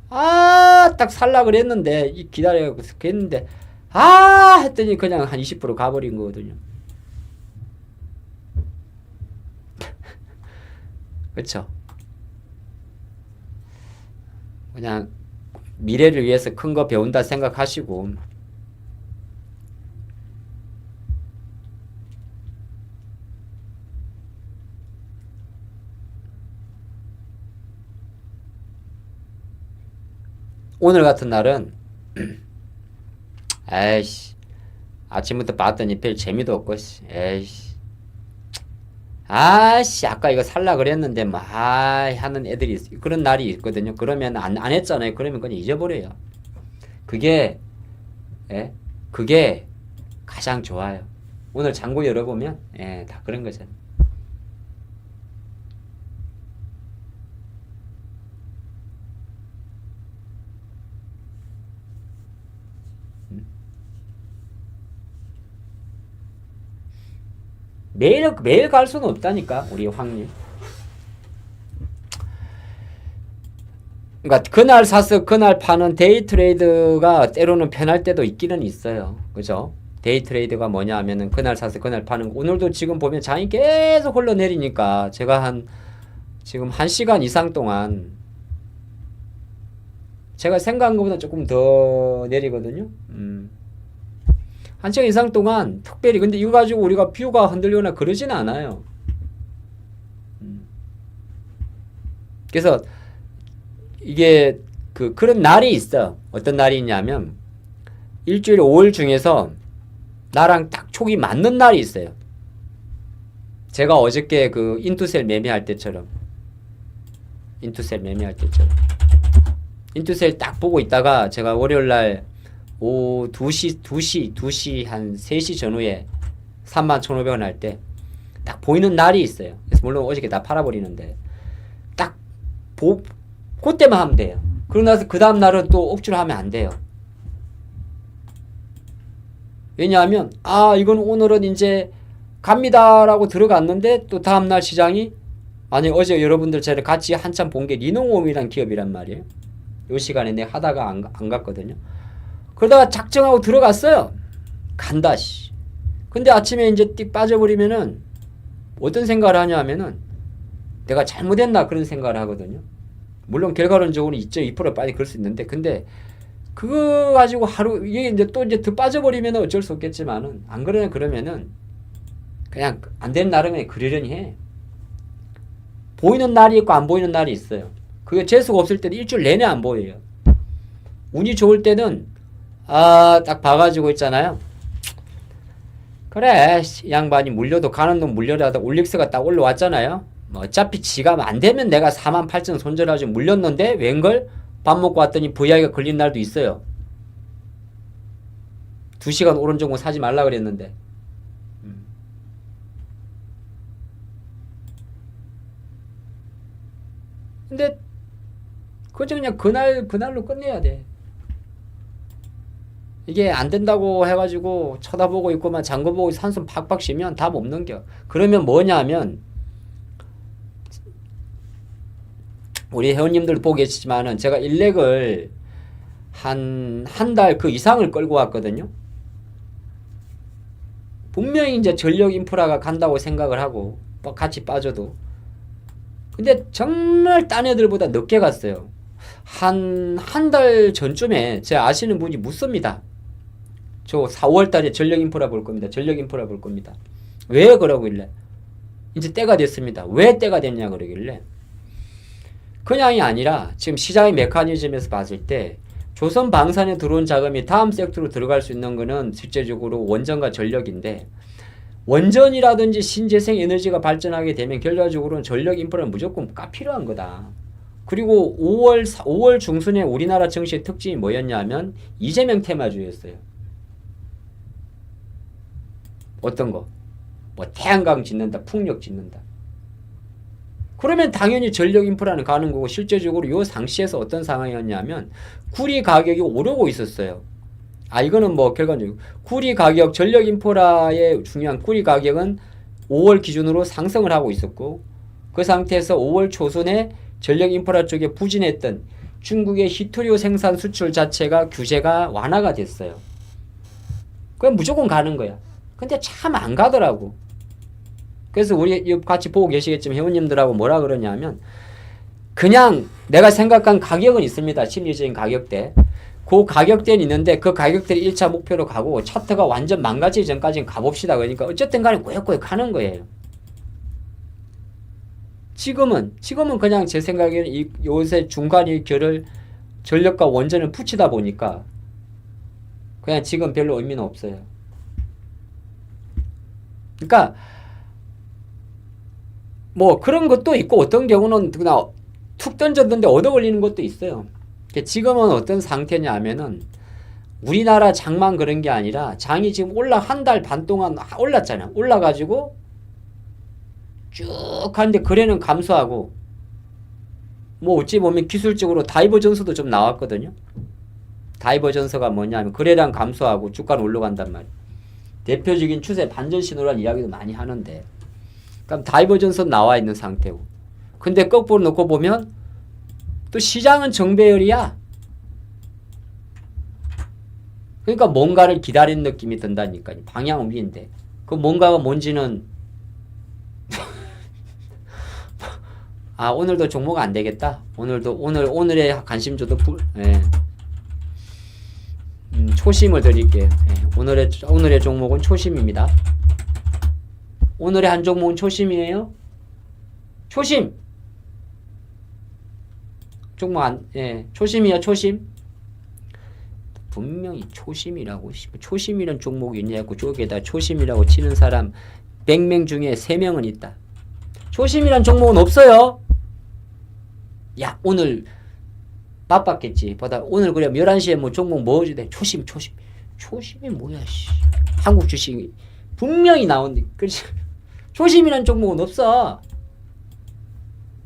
아 딱 살라 그랬는데 기다려 했는데 아 했더니 그냥 한 20% 가버린 거거든요. 그렇죠. 그냥 미래를 위해서 큰 거 배운다 생각하시고 오늘 같은 날은 에이씨 아침부터 봤더니 별 재미도 없고 에이씨 아씨 아까 이거 살라 그랬는데 막 하는 애들이 그런 날이 있거든요. 그러면 안 했잖아요. 그러면 그냥 잊어버려요. 그게 그게 가장 좋아요. 오늘 장고 열어보면 다 그런 거잖아요. 매일 갈 수는 없다니까 우리 황님. 그러니까 그날 사서 그날 파는 데이 트레이드가 때로는 편할 때도 있기는 있어요. 그죠? 데이 트레이드가 뭐냐 하면은 그날 사서 그날 파는 거. 오늘도 지금 보면 장이 계속 흘러내리니까 제가 지금 1시간 이상 동안 제가 생각한 것보다 조금 더 내리거든요. 1시간 이상 동안 특별히 근데 이거 가지고 우리가 뷰가 흔들리거나 그러진 않아요. 그래서 이게 그런 날이 있어. 어떤 날이 있냐면 일주일 5일 중에서 나랑 딱 촉이 맞는 날이 있어요. 제가 어저께 인투셀 매매할 때처럼 인투셀 딱 보고 있다가 제가 월요일날 오후 2시 한 3시 전후에 31,500원 할 때 딱 보이는 날이 있어요. 그래서 물론 어저께 다 팔아버리는데 딱 그때만 하면 돼요. 그러고 나서 그 다음 날은 또 억지로 하면 안 돼요. 왜냐하면 이건 오늘은 이제 갑니다라고 들어갔는데 또 다음날 시장이 아니 어제 여러분들처럼 같이 한참 본 게 리노홈이란 기업이란 말이에요. 요 시간에 내가 하다가 안 갔거든요. 그러다가 작정하고 들어갔어요. 간다 씨. 근데 아침에 이제 띡 빠져버리면은 어떤 생각을 하냐 하면은 내가 잘못했나 그런 생각을 하거든요. 물론 결과론적으로 2.2% 빨리 그럴 수 있는데 근데 그거 가지고 하루 이게 이제 또 더 빠져버리면 어쩔 수 없겠지만은 안 그러면은 그냥 안 되는 날은 그냥 그러려니 해. 보이는 날이 있고 안 보이는 날이 있어요. 그게 재수가 없을 때는 일주일 내내 안 보여요. 운이 좋을 때는 딱 봐가지고 있잖아요. 그래 양반이 물려도 가는 돈 물려라도 올릭스가 딱 올라왔잖아요. 뭐 어차피 지가 안 되면 내가 48,000원 손절하지 물렸는데 웬걸 밥 먹고 왔더니 VI가 걸린 날도 있어요. 2시간 오른 종목 사지 말라 그랬는데. 근데 그저 그냥 그날로 끝내야 돼. 이게 안 된다고 해가지고 쳐다보고 있고만 장구 보고 한숨 팍팍 쉬면 답 없는 겨. 그러면 뭐냐면 우리 회원님들 보고 계시지만은 제가 일렉을 한 달 그 이상을 끌고 왔거든요. 분명히 이제 전력 인프라가 간다고 생각을 하고 같이 빠져도. 근데 정말 딴 애들보다 늦게 갔어요. 한 달 전쯤에 제 아시는 분이 묻습니다. 저 4월 달에 전력 인프라 볼 겁니다. 전력 인프라 볼 겁니다. 왜 그러길래? 이제 때가 됐습니다. 왜 때가 됐냐 그러길래? 그냥이 아니라 지금 시장의 메커니즘에서 봤을 때 조선 방산에 들어온 자금이 다음 섹터로 들어갈 수 있는 거는 실제적으로 원전과 전력인데 원전이라든지 신재생 에너지가 발전하게 되면 결과적으로는 전력 인프라는 무조건 필요한 거다. 그리고 5월 중순에 우리나라 증시의 특징이 뭐였냐면 이재명 테마주였어요. 어떤 거? 뭐 태양광 짓는다, 풍력 짓는다. 그러면 당연히 전력 인프라는 가는 거고 실제적으로 이 상시에서 어떤 상황이었냐면 구리 가격이 오르고 있었어요. 이거는 뭐 결과적으로 구리 가격, 전력 인프라의 중요한 구리 가격은 5월 기준으로 상승을 하고 있었고 그 상태에서 5월 초순에 전력 인프라 쪽에 부진했던 중국의 히토리오 생산 수출 자체가 규제가 완화가 됐어요. 그럼 무조건 가는 거야. 근데 참 안 가더라고. 그래서 우리 같이 보고 계시겠지만 회원님들하고 뭐라 그러냐면 그냥 내가 생각한 가격은 있습니다. 심리적인 가격대. 그 가격대는 있는데 그 가격대를 1차 목표로 가고 차트가 완전 망가지기 전까지는 가봅시다. 그러니까 어쨌든 간에 꾸역꾸역 가는 거예요. 지금은 그냥 제 생각에는 요새 중간이 결을 전력과 원전을 붙이다 보니까 그냥 지금 별로 의미는 없어요. 그러니까 뭐 그런 것도 있고 어떤 경우는 그냥 툭 던졌는데 얻어 걸리는 것도 있어요. 지금은 어떤 상태냐면은 우리나라 장만 그런 게 아니라 장이 지금 한 달 반 동안 올랐잖아요. 올라가지고 쭉 하는데 거래는 감소하고 뭐 어찌 보면 기술적으로 다이버전스도 좀 나왔거든요. 다이버전스가 뭐냐면 거래량 감소하고 주가는 올라간단 말이에요. 대표적인 추세 반전 신호란 이야기도 많이 하는데 그럼 다이버전스 나와 있는 상태고 근데 거꾸로 놓고 보면 또 시장은 정배열이야. 그러니까 뭔가를 기다리는 느낌이 든다니까요. 방향은 위인데 그 뭔가가 뭔지는 오늘도 종목 안 되겠다. 오늘의 관심주도 초심을 드릴게요. 오늘의 종목은 초심입니다. 오늘의 한 종목은 초심이에요. 초심. 종목 초심이야, 초심. 분명히 초심이라고. 초심이란 종목이 있냐고 저기에다 초심이라고 치는 사람 100명 중에 3명은 있다. 초심이란 종목은 없어요. 야, 오늘 바빴겠지. 오늘 그래 11시에 뭐 종목 뭐 주대. 초심이 뭐야, 씨. 한국 주식이 분명히 나온데. 그렇지. 초심이란 종목은 없어.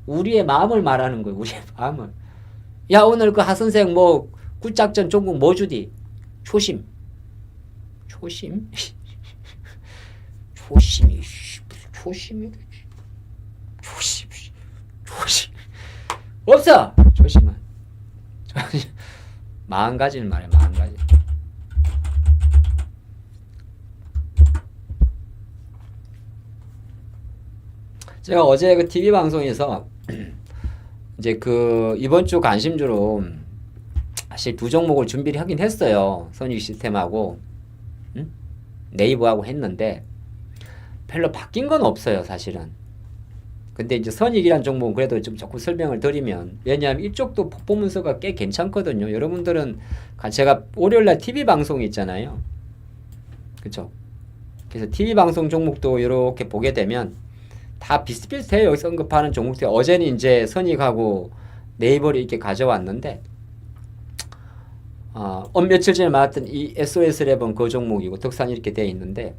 우리의 마음을 말하는 거예요. 우리의 마음을. 야, 오늘 그 하선생 뭐 굿작전 종목 뭐 주디? 초심. 초심이 초심 없어. 초심은 마음가짐을 말해. 마음가짐. 제가 어제 그 TV 방송에서 이제 그 이번 주 관심주로 사실 2종목을 준비를 하긴 했어요. 선익 시스템하고 네이버하고 했는데 별로 바뀐 건 없어요, 사실은. 근데 이제 선익이란 종목은 그래도 좀 조금 설명을 드리면 왜냐하면 이쪽도 퍼포먼스가 꽤 괜찮거든요. 여러분들은 제가 월요일날 TV 방송이 있잖아요. 그쵸? 그래서 TV 방송 종목도 이렇게 보게 되면 다 비슷비슷해요. 여기서 언급하는 종목들. 어제는 이제 선익하고 네이버를 이렇게 가져왔는데 며칠 전에 말했던 이 SOS11 그 종목이고 덕산이 이렇게 되어 있는데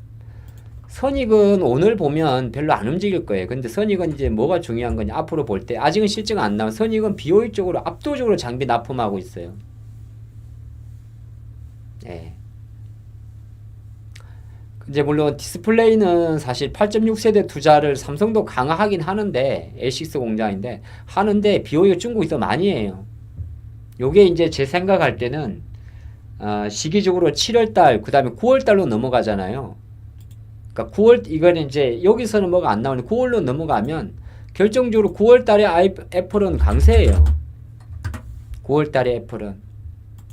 선익은 오늘 보면 별로 안 움직일 거예요. 근데 선익은 이제 뭐가 중요한 거냐 앞으로 볼 때 아직은 실증 안 나온 선익은 비효율적으로 압도적으로 장비 납품하고 있어요. 네. 이제 물론 디스플레이는 사실 8.6세대 투자를 삼성도 강화하긴 하는데 L6 공장인데 하는데 비효율 중국이 더 많이 해요. 요게 이제 제 생각할 때는 시기적으로 7월달 그 다음에 9월달로 넘어가잖아요. 그러니까 9월 이거는 이제 여기서는 뭐가 안 나오는데 9월로 넘어가면 결정적으로 9월달에 애플은 강세예요. 9월달에 애플은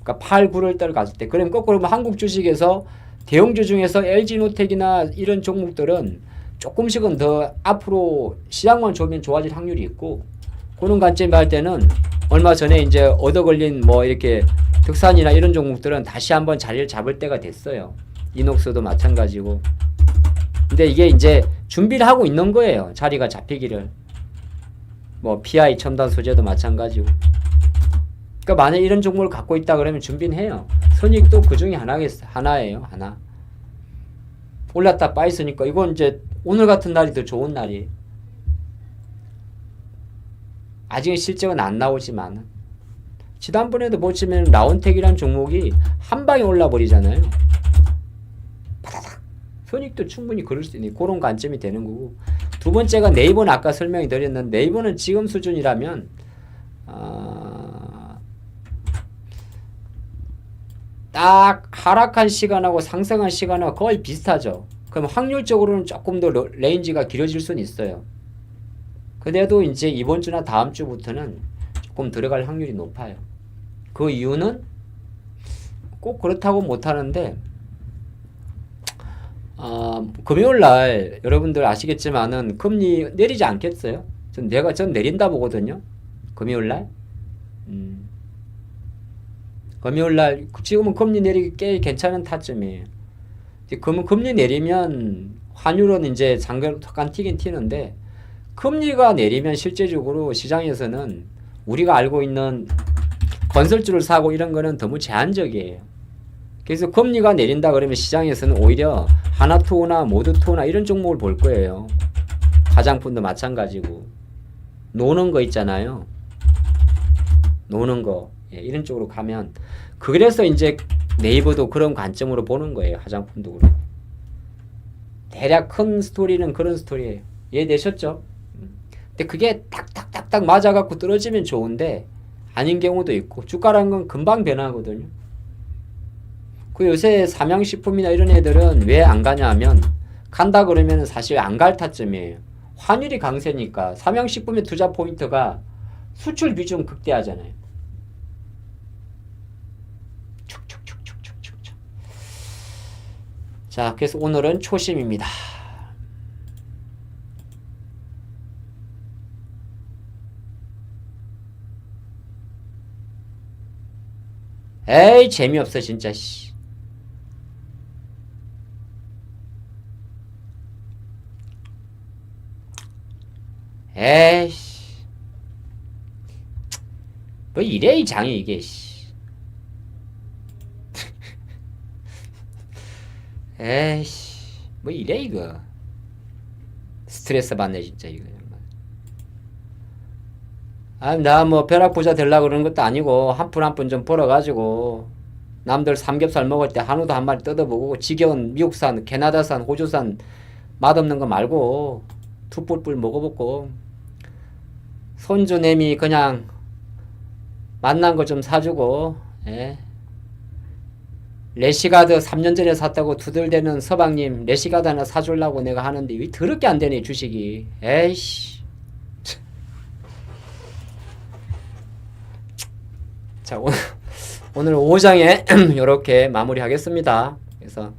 그러니까 8, 9월달 갔을 때 그러면 거꾸로 보면 한국 주식에서 대형주 중에서 LG노텍이나 이런 종목들은 조금씩은 더 앞으로 시장만 좋으면 좋아질 확률이 있고 그런 관점에 할 때는 얼마 전에 이제 얻어 걸린 뭐 이렇게 덕산이나 이런 종목들은 다시 한번 자리를 잡을 때가 됐어요. 이녹스도 마찬가지고. 근데 이게 이제 준비를 하고 있는 거예요. 자리가 잡히기를. 뭐 PI 첨단 소재도 마찬가지고. 그러니까 만약 이런 종목을 갖고 있다 그러면 준비는 해요. 선익도 그 중에 하나예요. 하나. 올랐다 빠있으니까 이건 이제 오늘 같은 날이 더 좋은 날이에요. 아직은 실적은 안 나오지만 지난번에도 보시면 라온텍이라는 종목이 한 방에 올라 버리잖아요. 바다닥. 선익도 충분히 그럴 수 있는 그런 관점이 되는 거고 두 번째가 네이버는 아까 설명이 드렸는데 네이버는 지금 수준이라면 딱 하락한 시간하고 상승한 시간하고 거의 비슷하죠. 그럼 확률적으로는 조금 더 레인지가 길어질 수는 있어요. 그래도 이제 이번 주나 다음 주부터는 조금 들어갈 확률이 높아요. 그 이유는 꼭 그렇다고 못하는데 금요일날 여러분들 아시겠지만은 금리 내리지 않겠어요? 전 내린다 보거든요. 금요일날. 금요일날 지금은 금리 내리기 꽤 괜찮은 타점이에요. 그러면 금리 내리면 환율은 이제 잠깐 튀긴 튀는데 금리가 내리면 실제적으로 시장에서는 우리가 알고 있는 건설주를 사고 이런 거는 너무 제한적이에요. 그래서 금리가 내린다 그러면 시장에서는 오히려 하나투어나 모두투어나 이런 종목을 볼 거예요. 화장품도 마찬가지고 노는 거 있잖아요. 노는 거 이런 쪽으로 가면 그래서 이제 네이버도 그런 관점으로 보는 거예요. 화장품도 그렇고 대략 큰 스토리는 그런 스토리예요. 이해되셨죠? 근데 그게 딱딱딱딱 맞아갖고 떨어지면 좋은데 아닌 경우도 있고 주가라는 건 금방 변하거든요. 그 요새 삼양식품이나 이런 애들은 왜 안 가냐 하면 간다 그러면 사실 안 갈 타점이에요. 환율이 강세니까 삼양식품의 투자 포인트가 수출 비중 극대화잖아요. 축축축축축축. 자, 그래서 오늘은 초심입니다. 에이 재미없어 진짜 씨. 에이씨 뭐 이래 이 장이 이게 씨. 에이씨 뭐 이래 이거 스트레스 받네 진짜 이거 정말. 나 뭐 벼락부자 되려고 그러는 것도 아니고 한 푼 한 푼 좀 벌어가지고 남들 삼겹살 먹을 때 한우도 한 마리 뜯어보고 지겨운 미국산 캐나다산 호주산 맛없는 거 말고 투뿔뿔 먹어보고 손주내미 그냥 맛난 거 좀 사주고 레시가드 3년 전에 샀다고 두들대는 서방님 레시가드 하나 사주려고 내가 하는데 왜 더럽게 안 되네 주식이. 에이씨. 자 오늘 5장에 이렇게 마무리하겠습니다. 그래서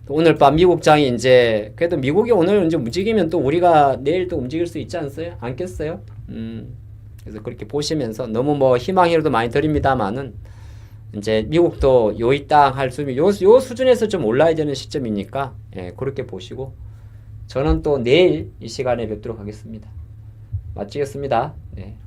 오늘 밤 미국장이 이제 그래도 미국이 오늘 이제 움직이면 또 우리가 내일 또 움직일 수 있지 않겠어요? 그래서 그렇게 보시면서 너무 뭐 희망이라도 많이 드립니다만은 이제 미국도 요이 땅 할 수준 요 수준에서 좀 올라야 되는 시점이니까 그렇게 보시고 저는 또 내일 이 시간에 뵙도록 하겠습니다. 마치겠습니다. 네.